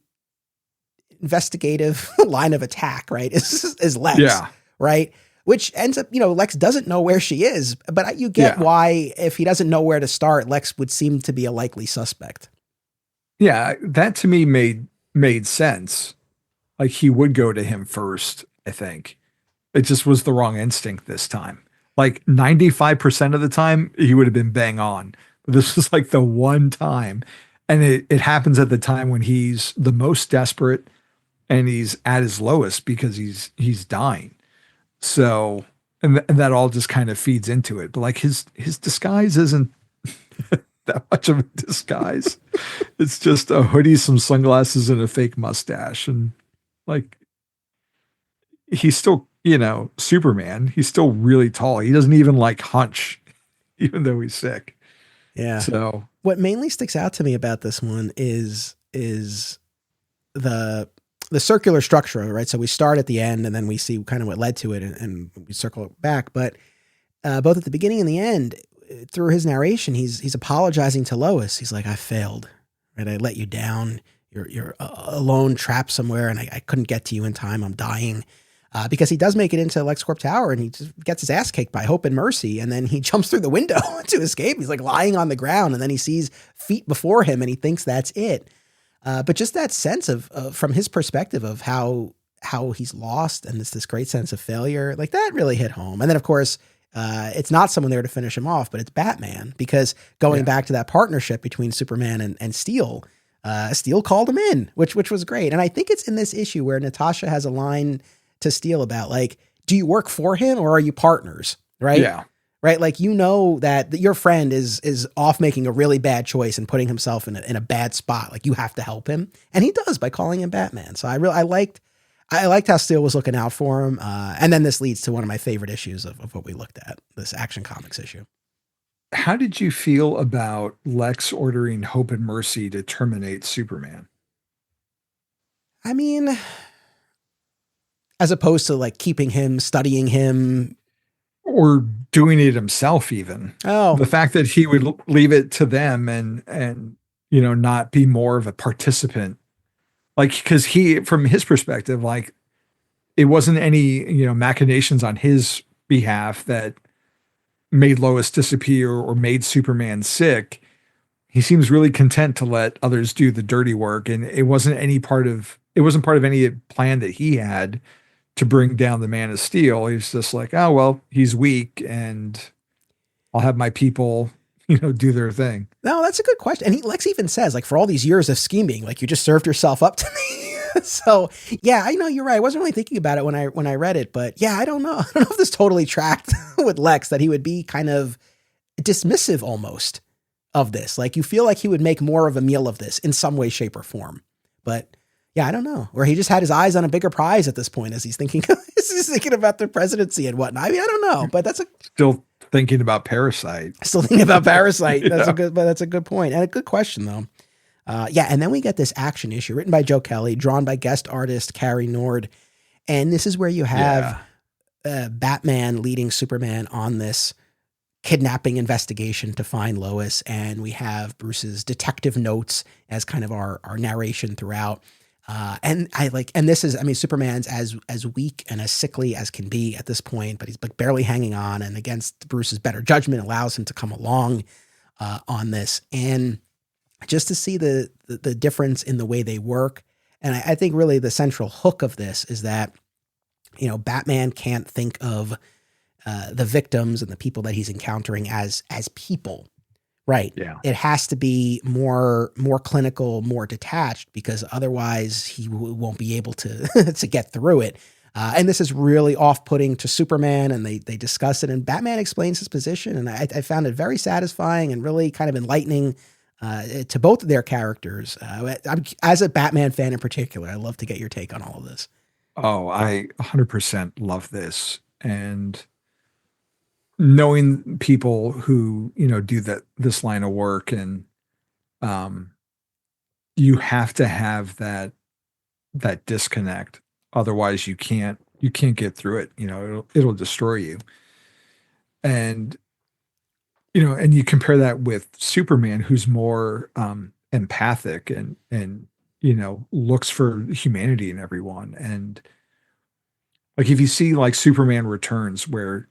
investigative line of attack, right? Is Lex, right? Which ends up, Lex doesn't know where she is, but you get why if he doesn't know where to start, Lex would seem to be a likely suspect. Yeah, that to me made sense. Like he would go to him first, I think. It just was the wrong instinct this time. Like 95% of the time, he would have been bang on. This is like the one time. And it happens at the time when he's the most desperate and he's at his lowest because he's dying. So, and that all just kind of feeds into it. But like his disguise isn't that much of a disguise. It's just a hoodie, some sunglasses, and a fake mustache. And like he's still, Superman. He's still really tall. He doesn't even like hunch, even though he's sick. Yeah. So what mainly sticks out to me about this one is the circular structure, right? So we start at the end and then we see kind of what led to it and we circle back. But both at the beginning and the end, through his narration, he's apologizing to Lois. He's like, I failed, right? I let you down. You're alone, trapped somewhere, and I couldn't get to you in time. I'm dying. Because he does make it into LexCorp Tower and he just gets his ass kicked by Hope and Mercy. And then he jumps through the window to escape. He's like lying on the ground and then he sees feet before him and he thinks that's it. But just that sense of from his perspective of how he's lost and this great sense of failure, like that really hit home. And then of course, it's not someone there to finish him off, but it's Batman, because going back to that partnership between Superman and Steel, Steel called him in, which was great. And I think it's in this issue where Natasha has a line to Steel about like, do you work for him or are you partners? Right. Yeah. Right. Like, that your friend is off making a really bad choice and putting himself in a bad spot. Like you have to help him. And he does by calling him Batman. So I liked how Steel was looking out for him. And then this leads to one of my favorite issues of what we looked at, this Action Comics issue. How did you feel about Lex ordering Hope and Mercy to terminate Superman? I mean, as opposed to like keeping him, studying him, or doing it himself, even. Oh, the fact that he would leave it to them and not be more of a participant, like, because he, from his perspective, like it wasn't any machinations on his behalf that made Lois disappear or made Superman sick. He seems really content to let others do the dirty work, and it wasn't part of any plan that he had to bring down the Man of Steel. He's just like, oh, well, he's weak and I'll have my people, do their thing. No, that's a good question. And Lex even says, like, for all these years of scheming, like you just served yourself up to me. So yeah, I know you're right. I wasn't really thinking about it when I read it, but yeah, I don't know. I don't know if this totally tracked with Lex, that he would be kind of dismissive almost of this. Like you feel like he would make more of a meal of this in some way, shape or form, but yeah, I don't know. Or he just had his eyes on a bigger prize at this point as he's thinking about the presidency and whatnot. I mean, I don't know, but still thinking about Parasite. Still thinking about Parasite. That's a good point and a good question though. And then we get this action issue written by Joe Kelly, drawn by guest artist Carrie Nord, and this is where you have Batman leading Superman on this kidnapping investigation to find Lois, and we have Bruce's detective notes as kind of our narration throughout. And this is, I mean, Superman's as weak and as sickly as can be at this point, but he's like barely hanging on, and against Bruce's better judgment allows him to come along on this. And just to see the difference in the way they work. And I think really the central hook of this is that, Batman can't think of the victims and the people that he's encountering as people. Right. Yeah. It has to be more clinical, more detached, because otherwise he won't be able to to get through it. And this is really off-putting to Superman, and they discuss it, and Batman explains his position, and I found it very satisfying and really kind of enlightening to both of their characters. As a Batman fan in particular, I'd love to get your take on all of this. Oh, I 100% love this, and knowing people who do this line of work, and you have to have that disconnect, otherwise you can't get through it. It'll destroy you. And and you compare that with Superman, who's more empathic and looks for humanity in everyone. And like if you see like Superman Returns, where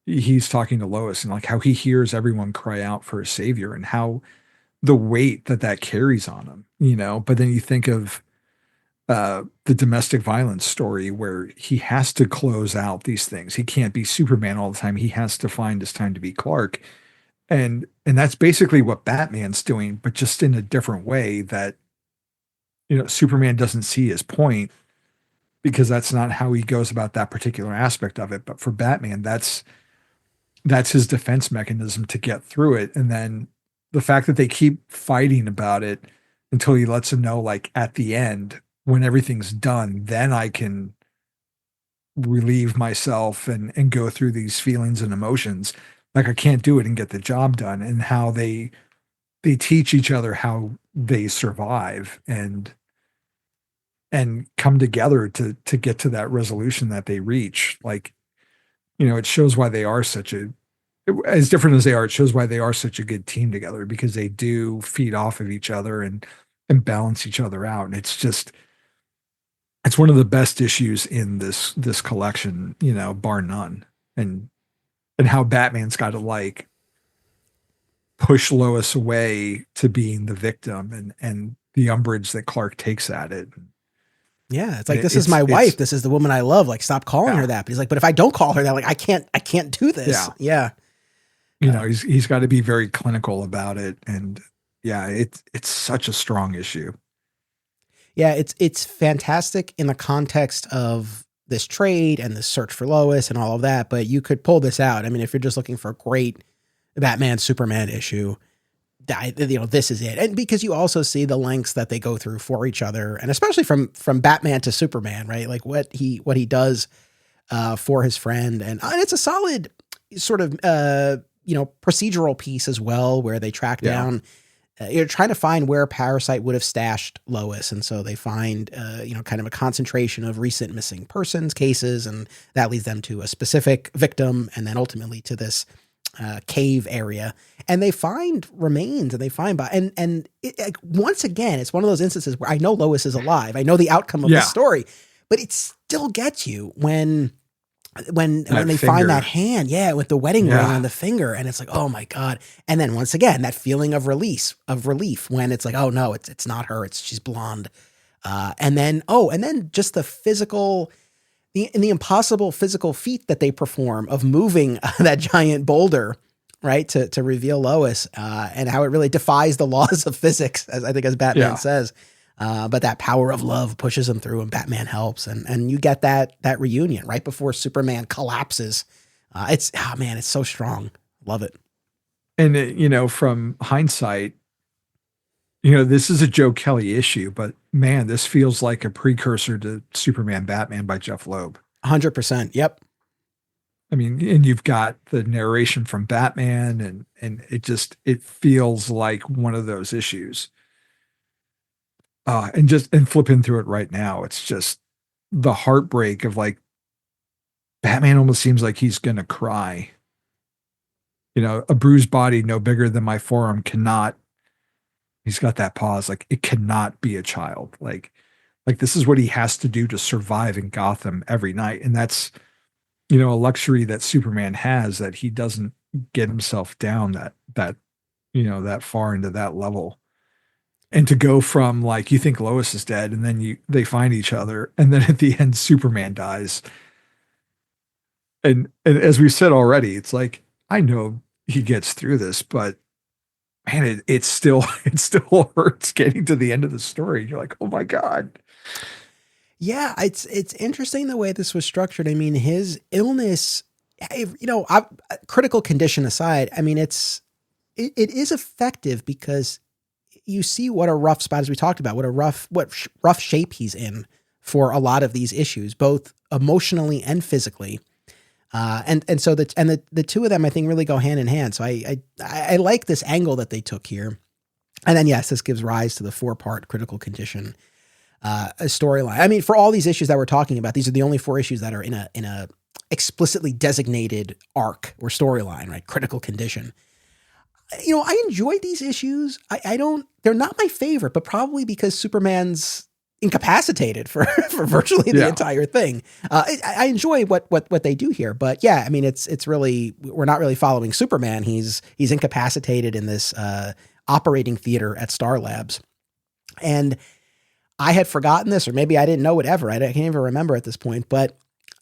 he's talking to Lois and like how he hears everyone cry out for a savior and how the weight that carries on him, but then you think of the domestic violence story where he has to close out these things. He can't be Superman all the time. He has to find his time to be Clark. And that's basically what Batman's doing, but just in a different way that, Superman doesn't see his point because that's not how he goes about that particular aspect of it. But for Batman, that's his defense mechanism to get through it. And then the fact that they keep fighting about it until he lets him know, like, at the end, when everything's done, then I can relieve myself and go through these feelings and emotions. Like, I can't do it and get the job done. And how they teach each other how they survive and come together to get to that resolution that they reach. Like, it shows why they are as different as they are, it shows why they are such a good team together, because they do feed off of each other and balance each other out. And it's one of the best issues in this collection, bar none. And how Batman's got to, like, push Lois away to being the victim, and the umbrage that Clark takes at it. Yeah, it's like, this is my wife. This is the woman I love. Like, stop calling her that. But he's like, but if I don't call her that, like, I can't do this. Yeah. He's got to be very clinical about it. And yeah, it's such a strong issue. Yeah, it's fantastic in the context of this trade and the search for Lois and all of that. But you could pull this out. I mean, if you're just looking for a great Batman Superman issue, this is it. And because you also see the lengths that they go through for each other, and especially from Batman to Superman, right? Like what he does for his friend, and it's a solid sort of procedural piece as well, where they track down. You're trying to find where Parasite would have stashed Lois, and so they find kind of a concentration of recent missing persons cases, and that leads them to a specific victim, and then ultimately to this cave area, and they find remains, and they find once again, it's one of those instances where I know Lois is alive. I know the outcome of the story, but it still gets you when they find that hand, with the wedding ring on the finger, and it's like, oh my God. And then once again, that feeling of relief when it's like, oh no, it's not her. She's blonde. And then just the physical, the impossible physical feat that they perform of moving that giant boulder, right, to reveal Lois, and how it really defies the laws of physics, as Batman says. But that power of love pushes him through, and Batman helps, and you get that reunion right before Superman collapses. It's so strong. Love it. And from hindsight, this is a Joe Kelly issue, but man, this feels like a precursor to Superman Batman by Jeph Loeb. 100%. Yep. I mean, and you've got the narration from Batman, and it feels like one of those issues. And flipping through it right now, it's just the heartbreak of, like, Batman almost seems like he's going to cry. A bruised body no bigger than my forearm cannot, he's got that pause, like, it cannot be a child. Like this is what he has to do to survive in Gotham every night. And that's, a luxury that Superman has, that he doesn't get himself down that far into that level. And to go from, like, you think Lois is dead, and then they find each other, and then at the end Superman dies. And as we said already, it's like, I know he gets through this, but man, it still hurts getting to the end of the story. You're like, oh my God. Yeah, it's interesting the way this was structured. I mean, his illness, critical condition aside, I mean, it is effective because you see what a rough spot, as we talked about, what rough shape he's in for a lot of these issues, both emotionally and physically. And so the two of them, I think, really go hand in hand. So I like this angle that they took here. And then, yes, this gives rise to the 4-part critical condition storyline. I mean, for all these issues that we're talking about, these are the only 4 issues that are in a explicitly designated arc or storyline, right? Critical condition. I enjoy these issues. They're not my favorite, but probably because Superman's incapacitated for virtually the entire thing. I enjoy what they do here, but yeah, I mean, it's really, we're not really following Superman. He's incapacitated in this operating theater at Star Labs. And I had forgotten this, or maybe I didn't know whatever. I can't even remember at this point, but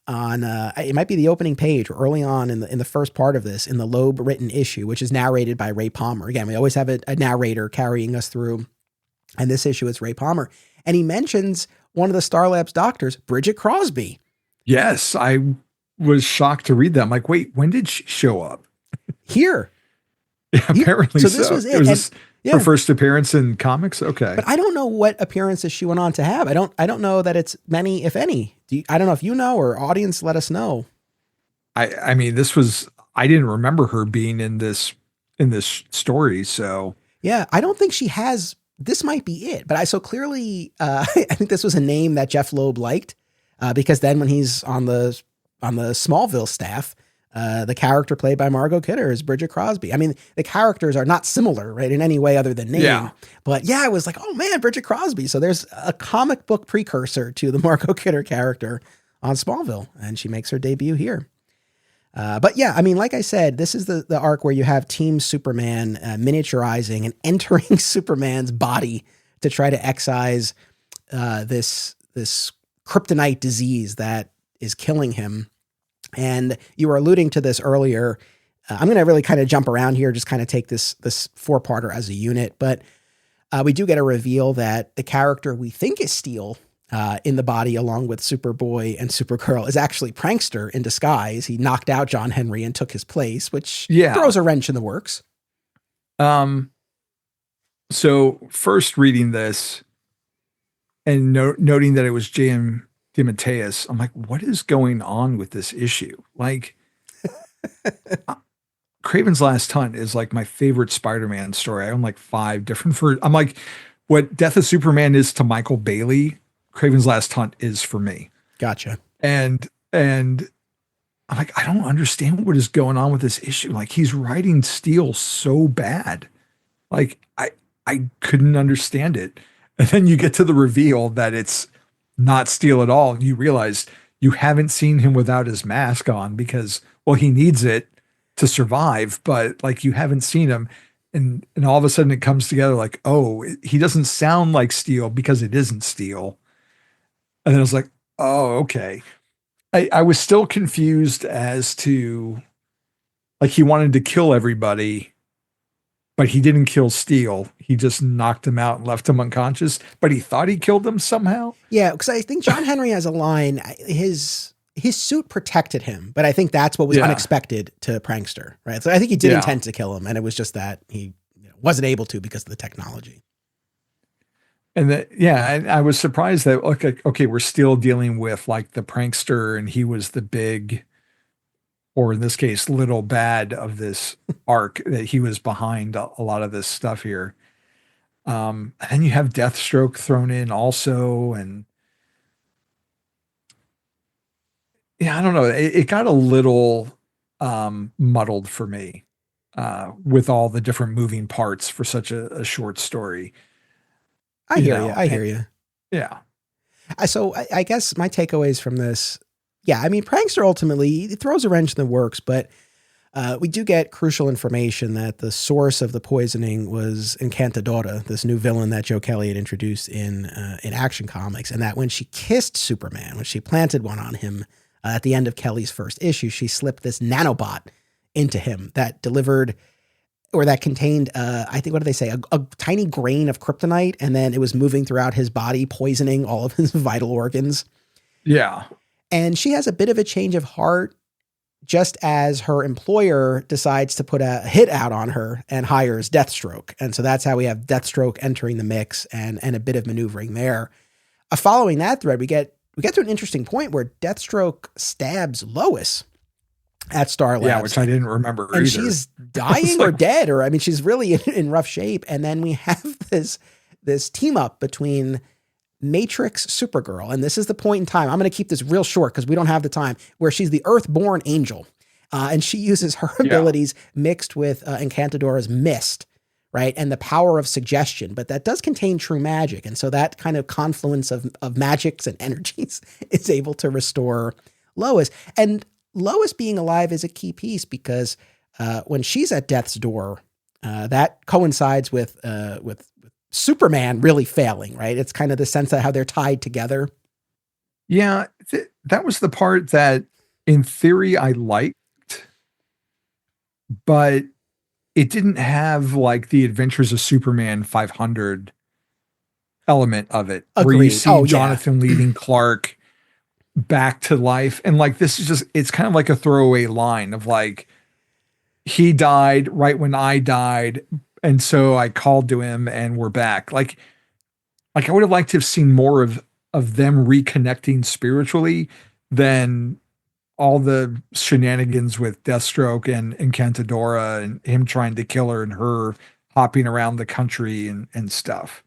on it might be the opening page or early on in the first part of this, in the Loeb written issue, which is narrated by Ray Palmer. Again, we always have a narrator carrying us through, and this issue is Ray Palmer, and he mentions one of the Star Labs doctors, Bridget Crosby. Yes, I was shocked to read that. I'm like, wait, when did she show up? Here. Yeah, apparently so. This was it was her first appearance in comics. Okay, but I don't know what appearances she went on to have. I don't know that it's many, if any. I don't know if you know, or audience, let us know. I mean, I didn't remember her being in this story. So yeah, I don't think she has. This might be it, but so clearly, I think this was a name that Jeph Loeb liked, because then when he's on the Smallville staff, the character played by Margot Kidder is Bridget Crosby. I mean, the characters are not similar, right, in any way other than name. Yeah. But yeah, I was like, oh man, Bridget Crosby. So there's a comic book precursor to the Margot Kidder character on Smallville, and she makes her debut here. But yeah, I mean, like I said, this is the arc where you have Team Superman miniaturizing and entering Superman's body to try to excise this kryptonite disease that is killing him. And you were alluding to this earlier. I'm going to really kind of jump around here, just kind of take this four-parter as a unit. But we do get a reveal that the character we think is Steel in the body, along with Superboy and Supergirl, is actually Prankster in disguise. He knocked out John Henry and took his place, which throws a wrench in the works. So first reading this and noting that it was J.M. DeMatteis, I'm like, what is going on with this issue? Like, Kraven's Last Hunt is like my favorite Spider-Man story. I own like 5 different I'm like, what Death of Superman is to Michael Bailey, Kraven's Last Hunt is for me. Gotcha. And I'm like, I don't understand what is going on with this issue. Like, he's writing Steel so bad. Like, I couldn't understand it. And then you get to the reveal that it's not Steel at all. You realize you haven't seen him without his mask on because, well, he needs it to survive, but like, you haven't seen him. And all of a sudden it comes together like, oh, he doesn't sound like Steel because it isn't Steel. And then I was like, oh, okay. I was still confused as to, like, he wanted to kill everybody, but he didn't kill Steel. He just knocked him out and left him unconscious, but he thought he killed him somehow. Yeah, because I think John Henry has a line, his suit protected him, but I think that's what was unexpected to Prankster, right? So I think he did intend to kill him, and it was just that he wasn't able to because of the technology. And I was surprised that, okay, we're still dealing with like the prankster, and he was the big, or in this case, little bad of this arc, that he was behind a lot of this stuff here. And then you have Deathstroke thrown in also. And yeah, I don't know. It got a little muddled for me with all the different moving parts for such a short story. I hear you. Yeah. So I guess my takeaways from this, I mean, Prankster ultimately throws a wrench in the works, but we do get crucial information that the source of the poisoning was Encantadora, this new villain that Joe Kelly had introduced in Action Comics, and that when she kissed Superman, when she planted one on him at the end of Kelly's first issue, she slipped this nanobot into him that delivered, or that contained, I think, what do they say? A tiny grain of kryptonite, and then it was moving throughout his body, poisoning all of his vital organs. Yeah. And she has a bit of a change of heart just as her employer decides to put a hit out on her and hires Deathstroke. And so that's how we have Deathstroke entering the mix and a bit of maneuvering there. Following that thread, we get to an interesting point where Deathstroke stabs Lois at Star Labs. Yeah, which I didn't remember and either. She's dying or dead, or I mean, she's really in rough shape. And then we have this team up between Matrix Supergirl, and this is the point in time, I'm going to keep this real short because we don't have the time, where she's the Earthborn Angel, and she uses her abilities mixed with Encantadora's Mist, right, and the power of suggestion, but that does contain true magic, and so that kind of confluence of magics and energies is able to restore Lois. And Lois being alive is a key piece because when she's at death's door, that coincides with Superman really failing, right? It's kind of the sense of how they're tied together. Yeah. that was the part that in theory I liked, but it didn't have like the Adventures of Superman 500 element of it, where you Agreed. see Oh, yeah. Jonathan leading Clark back to life. And like, this is just, it's kind of like a throwaway line of like, he died right when I died. And so I called to him and we're back. Like I would have liked to have seen more of them reconnecting spiritually than all the shenanigans with Deathstroke and Cantadora and him trying to kill her and her hopping around the country and stuff.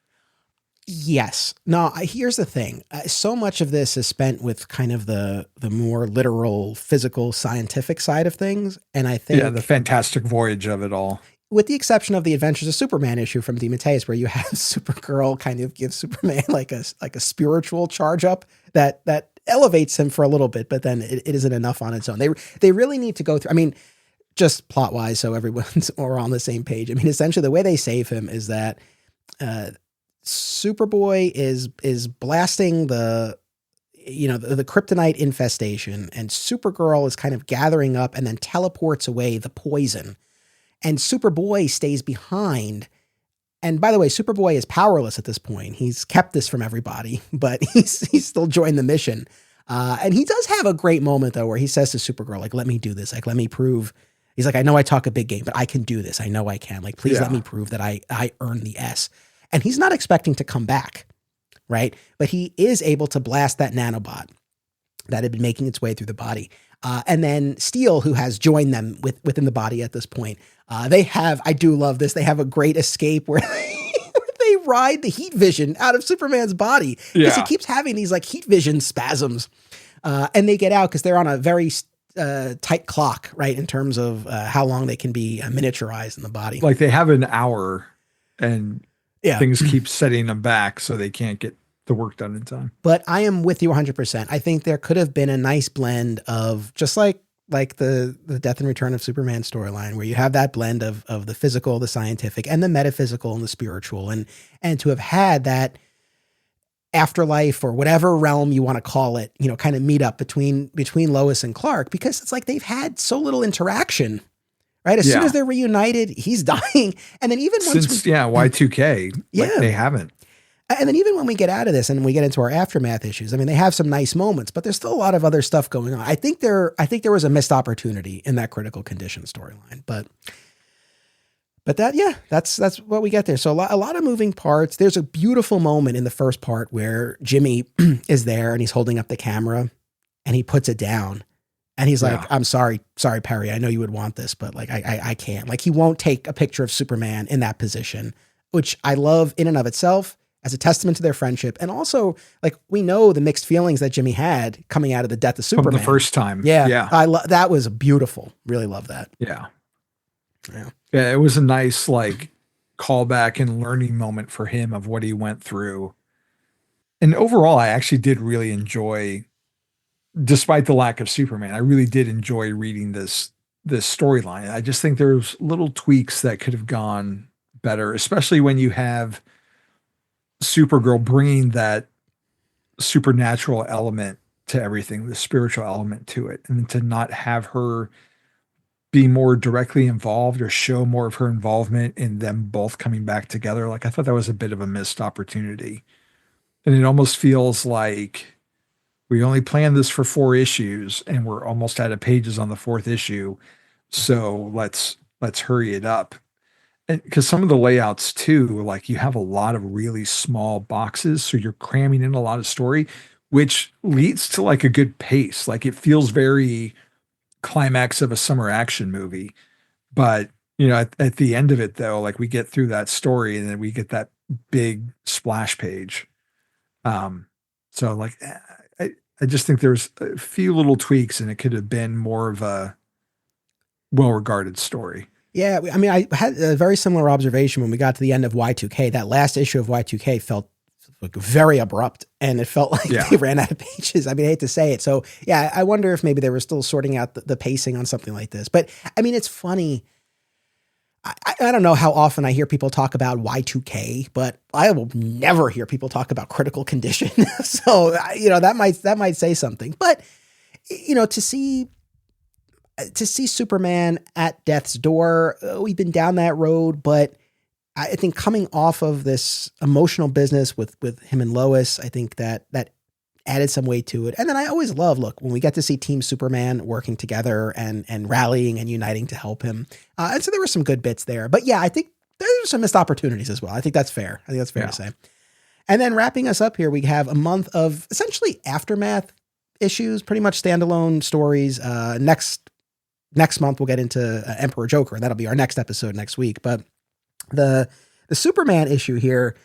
Yes. No, here's the thing. So much of this is spent with kind of the more literal, physical, scientific side of things. And I think, Yeah, the fantastic voyage of it all. with the exception of the Adventures of Superman issue from DeMatteis, where you have Supergirl kind of give Superman like a spiritual charge up that elevates him for a little bit, but then it isn't enough on its own. They really need to go through. I mean, just plot wise, so everyone's or on the same page. I mean, essentially the way they save him is that Superboy is blasting the kryptonite infestation, and Supergirl is kind of gathering up and then teleports away the poison, and Superboy stays behind. And by the way, Superboy is powerless at this point. He's kept this from everybody, but he's still joined the mission. And he does have a great moment though, where he says to Supergirl, like, let me do this. Like, let me prove. He's like, I know I talk a big game, but I can do this. I know I can. Like, please let me prove that I earned the S. And he's not expecting to come back, right? But he is able to blast that nanobot that had been making its way through the body. And then Steel, who has joined them within the body at this point, I do love this. They have a great escape where they ride the heat vision out of Superman's body because he keeps having these like heat vision spasms. And they get out because they're on a very tight clock, right? In terms of how long they can be miniaturized in the body. Like they have an hour and things keep setting them back so they can't get the work done in time. But I am with you 100%. I think there could have been a nice blend of just like the Death and Return of Superman storyline, where you have that blend of the physical, the scientific, and the metaphysical and the spiritual, and to have had that afterlife or whatever realm you want to call it, kind of meet up between Lois and Clark, because it's like they've had so little interaction, right? As soon as they're reunited, he's dying. And then even once Y2K, they haven't. And then even when we get out of this and we get into our aftermath issues, I mean, they have some nice moments, but there's still a lot of other stuff going on. I think there was a missed opportunity in that critical condition storyline, but that's what we get there. So a lot of moving parts. There's a beautiful moment in the first part where Jimmy is there and he's holding up the camera and he puts it down and he's like, I'm sorry, Perry. I know you would want this, but like, I can't. Like, he won't take a picture of Superman in that position, which I love in and of itself, as a testament to their friendship. And also, like, we know the mixed feelings that Jimmy had coming out of the death of Superman. From the first time. Yeah. That was beautiful. Really love that. Yeah. It was a nice, like, callback and learning moment for him of what he went through. And overall, I actually did really enjoy, despite the lack of Superman, I really did enjoy reading this storyline. I just think there's little tweaks that could have gone better, especially when you have Supergirl bringing that supernatural element to everything, the spiritual element to it, and to not have her be more directly involved or show more of her involvement in them both coming back together. Like, I thought that was a bit of a missed opportunity. And it almost feels like we only planned this for 4 issues and we're almost out of pages on the 4th issue. So let's hurry it up. Because some of the layouts too, like, you have a lot of really small boxes, so you're cramming in a lot of story, which leads to like a good pace. Like, it feels very climax of a summer action movie. But at the end of it though, like, we get through that story and then we get that big splash page. So like, I just think there's a few little tweaks and it could have been more of a well-regarded story. Yeah, I mean, I had a very similar observation when we got to the end of Y2K. That last issue of Y2K felt like very abrupt, and it felt like they ran out of pages. I mean, I hate to say it. So, yeah, I wonder if maybe they were still sorting out the pacing on something like this. But, I mean, it's funny. I don't know how often I hear people talk about Y2K, but I will never hear people talk about critical condition. So, that might say something, but to see Superman at death's door, we've been down that road, but I think coming off of this emotional business with him and Lois, I think that added some weight to it. And then I always love, when we get to see Team Superman working together and rallying and uniting to help him. And so there were some good bits there. But yeah, I think there's some missed opportunities as well. I think that's fair. I think that's fair to say. And then wrapping us up here, we have a month of essentially aftermath issues, pretty much standalone stories. Next month, we'll get into Emperor Joker, and that'll be our next episode next week. But the Superman issue here,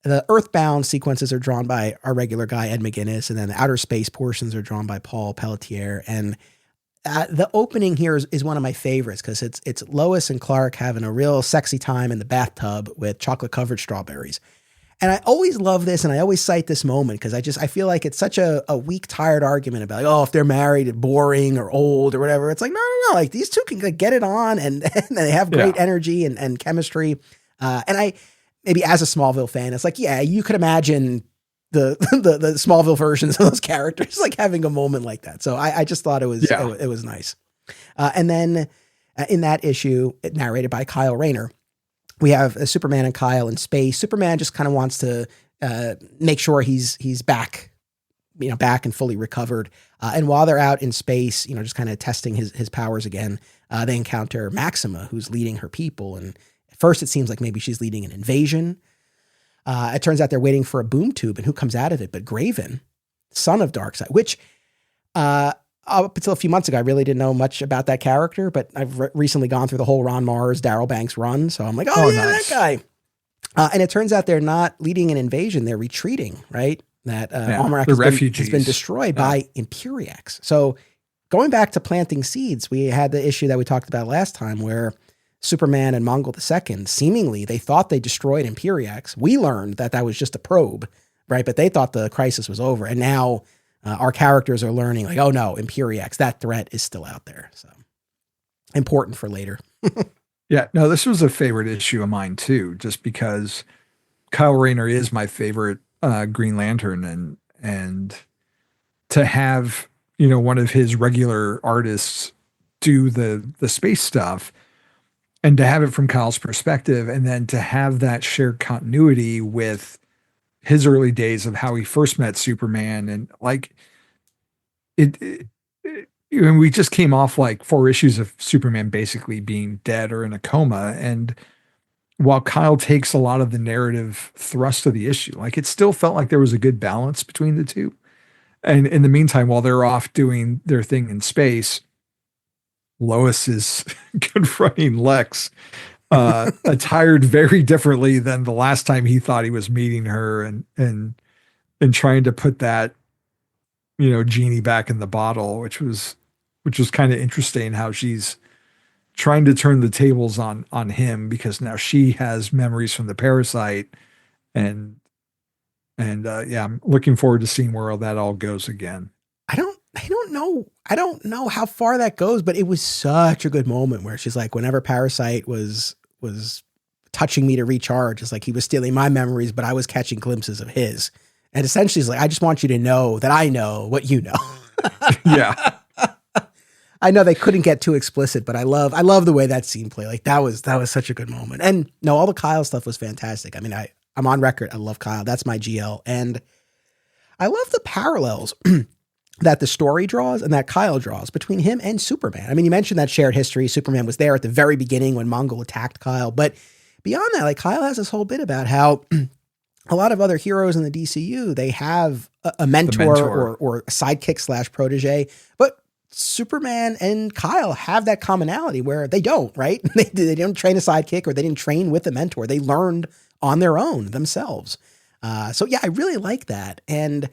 the Earthbound sequences are drawn by our regular guy, Ed McGuinness, and then the outer space portions are drawn by Paul Pelletier. And the opening here is one of my favorites because it's Lois and Clark having a real sexy time in the bathtub with chocolate-covered strawberries. And I always love this, and I always cite this moment because I feel like it's such a weak, tired argument about, if they're married, it's boring or old or whatever. It's like, no. Like, these two can get it on, and they have great energy and chemistry. And I, maybe as a Smallville fan, it's like, yeah, you could imagine the Smallville versions of those characters like having a moment like that. So I just thought it was nice. And then in that issue, narrated by Kyle Rayner, we have Superman and Kyle in space. Superman just kind of wants to make sure he's back, back and fully recovered. And while they're out in space, just kind of testing his powers again, they encounter Maxima, who's leading her people. And at first it seems like maybe she's leading an invasion. It turns out they're waiting for a boom tube, and who comes out of it but Graven, son of Darkseid, which up until a few months ago, I really didn't know much about that character, but I've recently gone through the whole Ron Mars, Darryl Banks run. So I'm like, nice. That guy. And it turns out they're not leading an invasion. They're retreating, right? That Almanac has been destroyed by Imperiex. So going back to planting seeds, we had the issue that we talked about last time where Superman and Mongol II, seemingly they thought they destroyed Imperiex. We learned that was just a probe, right? But they thought the crisis was over. And now our characters are learning like, oh no, Imperiex, that threat is still out there. So important for later. Yeah, no, this was a favorite issue of mine too, just because Kyle Rayner is my favorite Green Lantern, and to have, one of his regular artists do the space stuff and to have it from Kyle's perspective, and then to have that shared continuity with his early days of how he first met Superman, and like and we just came off like 4 issues of Superman basically being dead or in a coma. And while Kyle takes a lot of the narrative thrust of the issue, like it still felt like there was a good balance between the two. And in the meantime, while they're off doing their thing in space, Lois is confronting Lex, attired very differently than the last time he thought he was meeting her, and trying to put that, genie back in the bottle, which was kind of interesting how she's trying to turn the tables on him because now she has memories from the parasite, and I'm looking forward to seeing where all that all goes again. I don't know how far that goes, but it was such a good moment where she's like, whenever Parasite was touching me to recharge, it's like he was stealing my memories, but I was catching glimpses of his. And essentially it's like, I just want you to know that I know what you know. Yeah. I know they couldn't get too explicit, but I love the way that scene played. Like that was such a good moment. And no, all the Kyle stuff was fantastic. I mean, I'm on record. I love Kyle. That's my GL. And I love the parallels that the story draws and that Kyle draws between him and Superman. I mean, you mentioned that shared history. Superman was there at the very beginning when Mongol attacked Kyle. But beyond that, like Kyle has this whole bit about how a lot of other heroes in the DCU, they have a mentor. Or a sidekick / protege. But Superman and Kyle have that commonality where they don't, right? They don't train a sidekick, or they didn't train with a mentor. They learned on their own themselves. So yeah, I really like that. And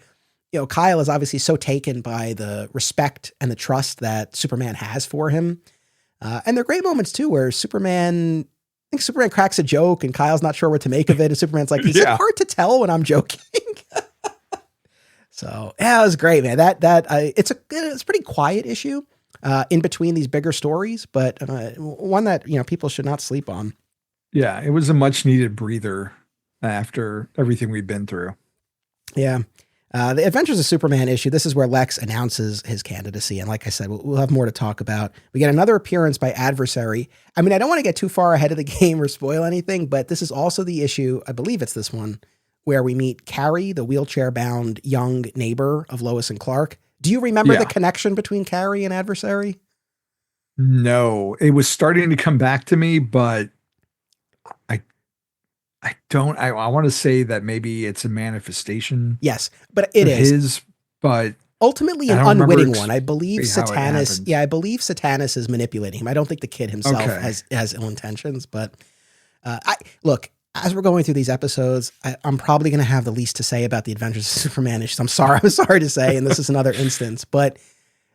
Kyle is obviously so taken by the respect and the trust that Superman has for him. And they're great moments too, where Superman cracks a joke and Kyle's not sure what to make of it. And Superman's like, is it hard to tell when I'm joking? So yeah, it was great, man. It's a pretty quiet issue. in between these bigger stories, but one that, people should not sleep on. Yeah, it was a much needed breather after everything we've been through. Yeah. The Adventures of Superman issue, this is where Lex announces his candidacy. And like I said, we'll have more to talk about. We get another appearance by Adversary. I mean, I don't want to get too far ahead of the game or spoil anything, but this is also the issue, I believe it's this one, where we meet Carrie, the wheelchair-bound young neighbor of Lois and Clark. Do you remember the connection between Carrie and Adversary? No, it was starting to come back to me, but I don't. I want to say that maybe it's a manifestation. Yes, but it is his, but ultimately an unwitting one. I believe Satanis. Yeah, I believe Satanis is manipulating him. I don't think the kid himself has ill intentions. But look, as we're going through these episodes, I'm probably going to have the least to say about the Adventures of Superman issues. I'm sorry to say, and this is another instance, but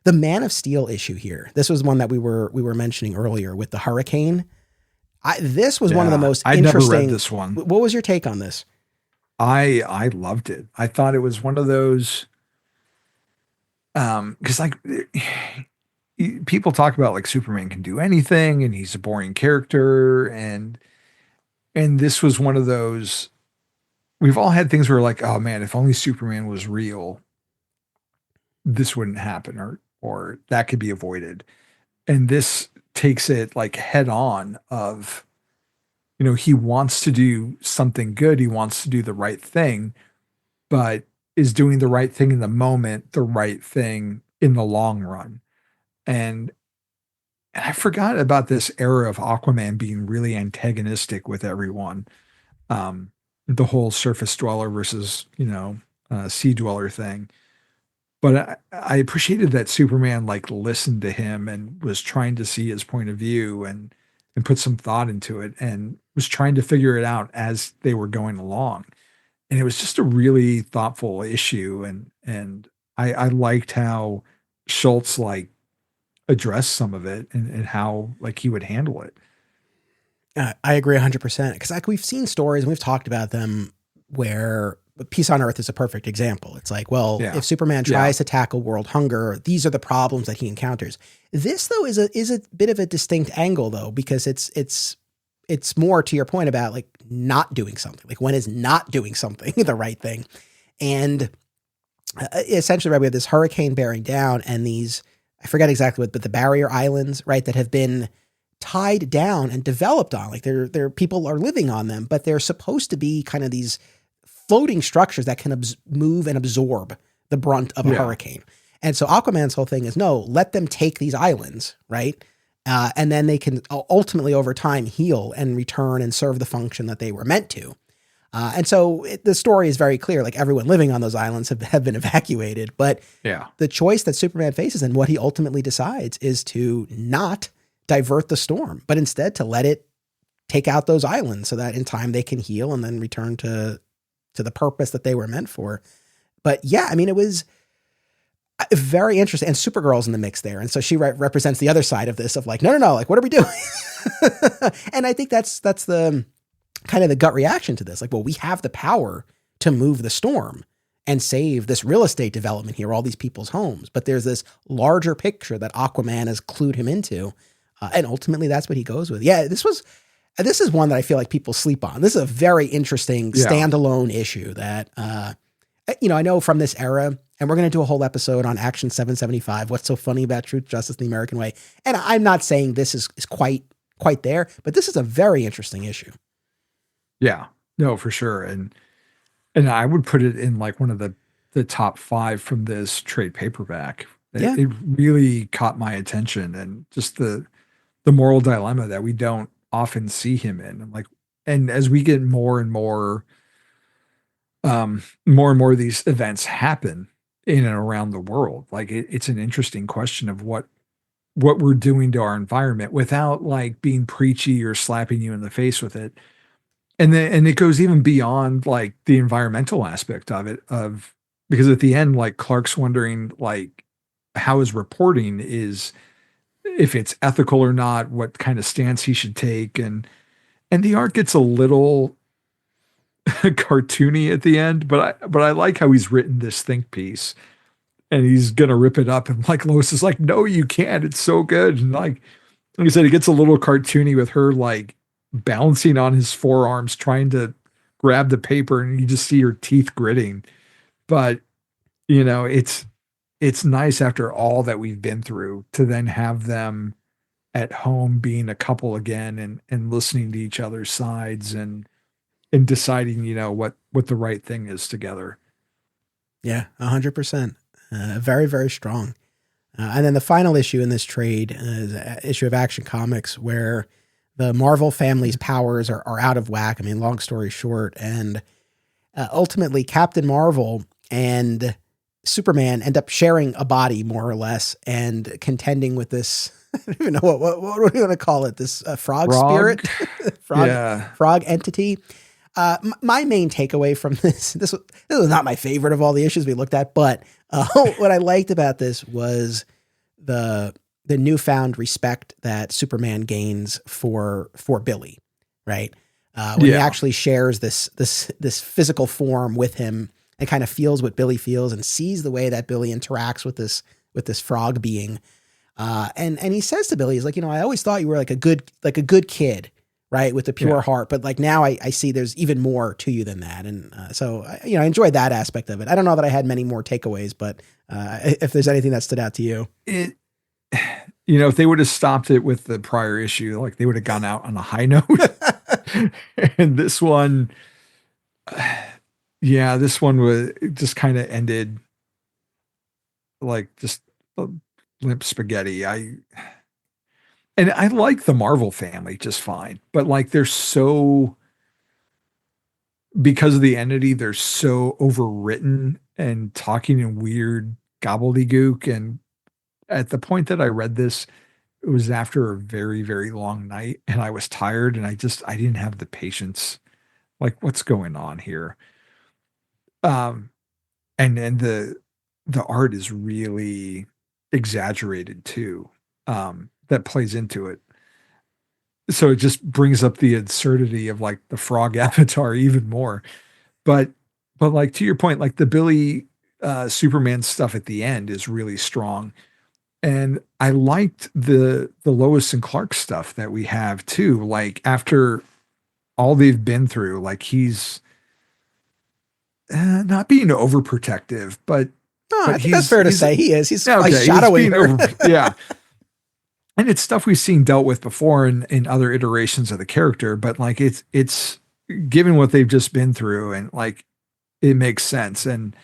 the Man of Steel issue here. This was one that we were mentioning earlier with the hurricane. This was one of the most interesting. I never read this one. What was your take on this? I loved it. I thought it was one of those, because like people talk about like Superman can do anything and he's a boring character, and this was one of those. We've all had things where like, oh man, if only Superman was real, this wouldn't happen, or that could be avoided. And this takes it like head on of, he wants to do something good. He wants to do the right thing, but is doing the right thing in the moment, the right thing in the long run. And I forgot about this era of Aquaman being really antagonistic with everyone. The whole surface dweller versus, sea dweller thing. But I appreciated that Superman like listened to him and was trying to see his point of view and put some thought into it and was trying to figure it out as they were going along. And it was just a really thoughtful issue. And I liked how Schultz like addressed some of it and how like he would handle it. I agree 100% because like we've seen stories and we've talked about them where Peace on Earth is a perfect example. It's like, well, if Superman tries to tackle world hunger, these are the problems that he encounters. This though is a bit of a distinct angle though, because it's more to your point about like not doing something, like when is not doing something the right thing. And essentially, right, we have this hurricane bearing down and these, I forget exactly what, but the barrier islands, right, that have been tied down and developed on, like they're people are living on them, but they're supposed to be kind of these floating structures that can move and absorb the brunt of a hurricane. And so Aquaman's whole thing is, no, let them take these islands, right? And then they can ultimately over time heal and return and serve the function that they were meant to. And so the story is very clear, like everyone living on those islands have been evacuated, but the choice that Superman faces and what he ultimately decides is to not divert the storm, but instead to let it take out those islands so that in time they can heal and then return to the purpose that they were meant for. But yeah, I mean, it was very interesting. And Supergirl's in the mix there. And so she represents the other side of this of like, no, like, what are we doing? And I think that's the kind of the gut reaction to this. Like, well, we have the power to move the storm and save this real estate development here, all these people's homes. But there's this larger picture that Aquaman has clued him into. And ultimately that's what he goes with. Yeah, this is one that I feel like people sleep on. This is a very interesting standalone issue that, I know from this era, and we're going to do a whole episode on Action 775, what's so funny about Truth, Justice, the American Way. And I'm not saying this is quite there, but this is a very interesting issue. Yeah, no, for sure. And I would put it in like one of the top 5 from this trade paperback. It really caught my attention, and just the moral dilemma that we don't often see him in. And as we get more and more of these events happen in and around the world, like it's an interesting question of what we're doing to our environment without like being preachy or slapping you in the face with it. And it goes even beyond like the environmental aspect of it, because at the end, like Clark's wondering like how his reporting is, if it's ethical or not, what kind of stance he should take. And the art gets a little cartoony at the end, but I like how he's written this think piece and he's gonna rip it up. And like Lois is like, no, you can't. It's so good. And like I said, it gets a little cartoony with her like balancing on his forearms, trying to grab the paper, and you just see her teeth gritting. But it's nice after all that we've been through to then have them at home being a couple again and listening to each other's sides and deciding, what the right thing is together. Yeah, 100%. Very, very strong. And then the final issue in this trade is an issue of Action Comics where the Marvel family's powers are out of whack. I mean, long story short, and ultimately Captain Marvel and Superman end up sharing a body more or less and contending with this. I don't even know what do you want to call it? This frog spirit, frog entity. My main takeaway from this was not my favorite of all the issues we looked at, but what I liked about this was the newfound respect that Superman gains for Billy, right? When he actually shares this physical form with him and kind of feels what Billy feels and sees the way that Billy interacts with this frog being. And he says to Billy, he's like, I always thought you were like a good kid, right? With a pure heart. But like now I see there's even more to you than that. And so I enjoyed that aspect of it. I don't know that I had many more takeaways, but if there's anything that stood out to you. If they would have stopped it with the prior issue, like they would have gone out on a high note. And this one, this one was just kind of ended like just limp spaghetti. I like the Marvel family just fine, but like because of the entity, they're so overwritten and talking in weird gobbledygook. And at the point that I read this, it was after a very, very long night and I was tired and I didn't have the patience. Like, what's going on here? And then the art is really exaggerated too. That plays into it. So it just brings up the absurdity of like the frog avatar even more. But like to your point, like the Billy Superman stuff at the end is really strong. And I liked the Lois and Clark stuff that we have too. Like after all they've been through, like he's not being overprotective, but I think that's fair to say. He is. He's like shadowing her. Yeah. And it's stuff we've seen dealt with before in other iterations of the character, but like it's given what they've just been through and like it makes sense. And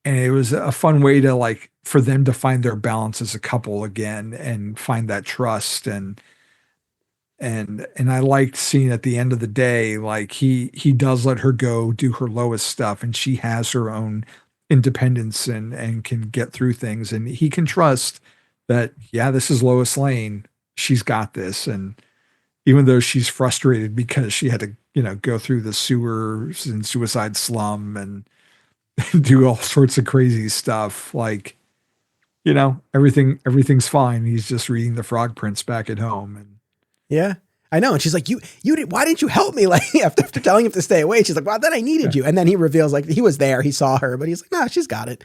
it was a fun way to like for them to find their balance as a couple again and find that trust and I liked seeing at the end of the day, like he does let her go do her Lois stuff and she has her own independence and can get through things and he can trust that, this is Lois Lane. She's got this. And even though she's frustrated because she had to, go through the sewers and suicide slum and do all sorts of crazy stuff, like, everything's fine. He's just reading the Frog Prince back at home. And yeah, I know. And she's like, you did, why didn't you help me? Like after telling him to stay away, she's like, well, then I needed you. And then he reveals like he was there, he saw her, but he's like, no, she's got it.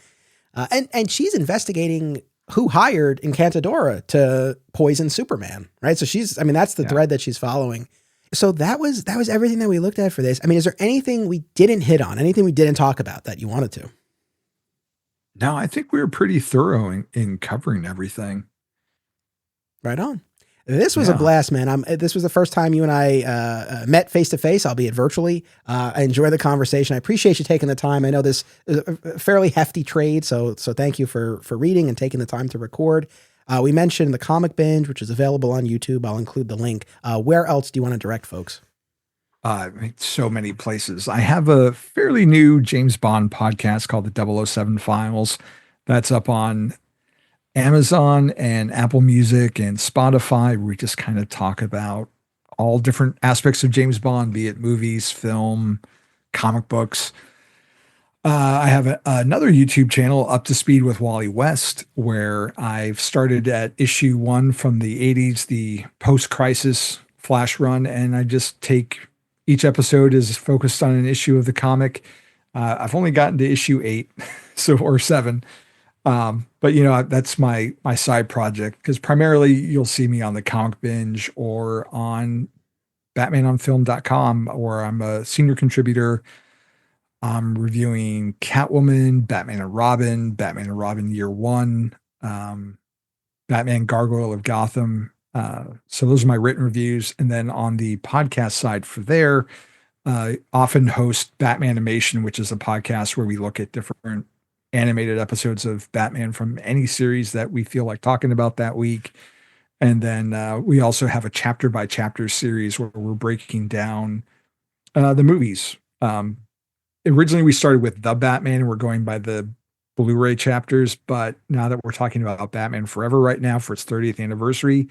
And she's investigating who hired Encantadora to poison Superman, right? So that's the thread that she's following. So that was everything that we looked at for this. I mean, is there anything we didn't hit on, anything we didn't talk about that you wanted to? No, I think we were pretty thorough in covering everything. Right on. This was a blast, man. This was the first time you and I met face to face, albeit virtually. I enjoyed the conversation. I appreciate you taking the time. I know this is a fairly hefty trade, so thank you for reading and taking the time to record. We mentioned the Comic Binge, which is available on YouTube. I'll include the link. Where else do you want to direct folks? So many places. I have a fairly new James Bond podcast called the 007 Files. That's up on Amazon and Apple Music and Spotify, where we just kind of talk about all different aspects of James Bond, be it movies, film, comic books. I have another YouTube channel, Up to Speed with Wally West, where I've started at issue 1 from the 80s, the post-crisis flash run, and I just take each episode is focused on an issue of the comic. I've only gotten to issue 8, or 7. But you know, that's my side project, because primarily you'll see me on the Comic Binge or on batmanonfilm.com, or I'm a senior contributor. I'm reviewing Catwoman, Batman and Robin Year One, Batman Gargoyle of Gotham. So those are my written reviews. And then on the podcast side for there, often host Batman Animation, which is a podcast where we look at different animated episodes of Batman from any series that we feel like talking about that week. And then we also have a chapter by chapter series where we're breaking down the movies. Originally, we started with The Batman, and we're going by the Blu-ray chapters. But now that we're talking about Batman Forever right now for its 30th anniversary,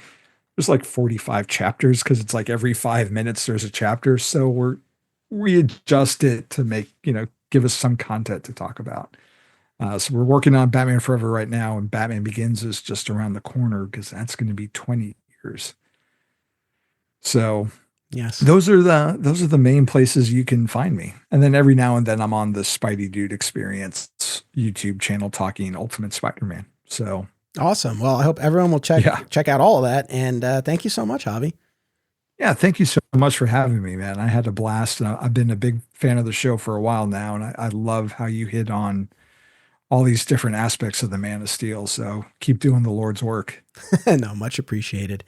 there's like 45 chapters, because it's like every 5 minutes there's a chapter. So we adjust it to make, give us some content to talk about. So we're working on Batman Forever right now, and Batman Begins is just around the corner, because that's going to be 20 years. So yes, those are the main places you can find me. And then every now and then I'm on the Spidey Dude Experience YouTube channel talking Ultimate Spider-Man. So awesome. Well, I hope everyone will check out all of that. And thank you so much, Javi. Yeah, thank you so much for having me, man. I had a blast. And I've been a big fan of the show for a while now, and I love how you hit on all these different aspects of the Man of Steel. So keep doing the Lord's work. No, much appreciated.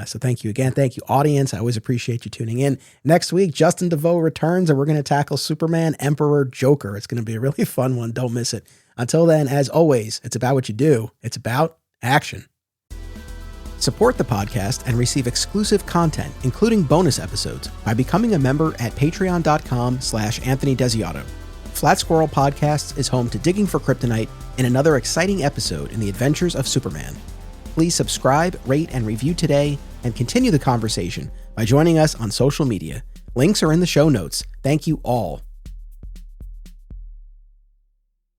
So thank you again. Thank you, audience. I always appreciate you tuning in. Next week, Justin DeVoe returns, and we're going to tackle Superman, Emperor, Joker. It's going to be a really fun one. Don't miss it. Until then, as always, it's about what you do. It's about action. Support the podcast and receive exclusive content, including bonus episodes, by becoming a member at patreon.com/Anthony Desiato. Flat Squirrel Podcasts is home to Digging for Kryptonite and another exciting episode in the adventures of Superman. Please subscribe, rate, and review today, and continue the conversation by joining us on social media. Links are in the show notes. Thank you all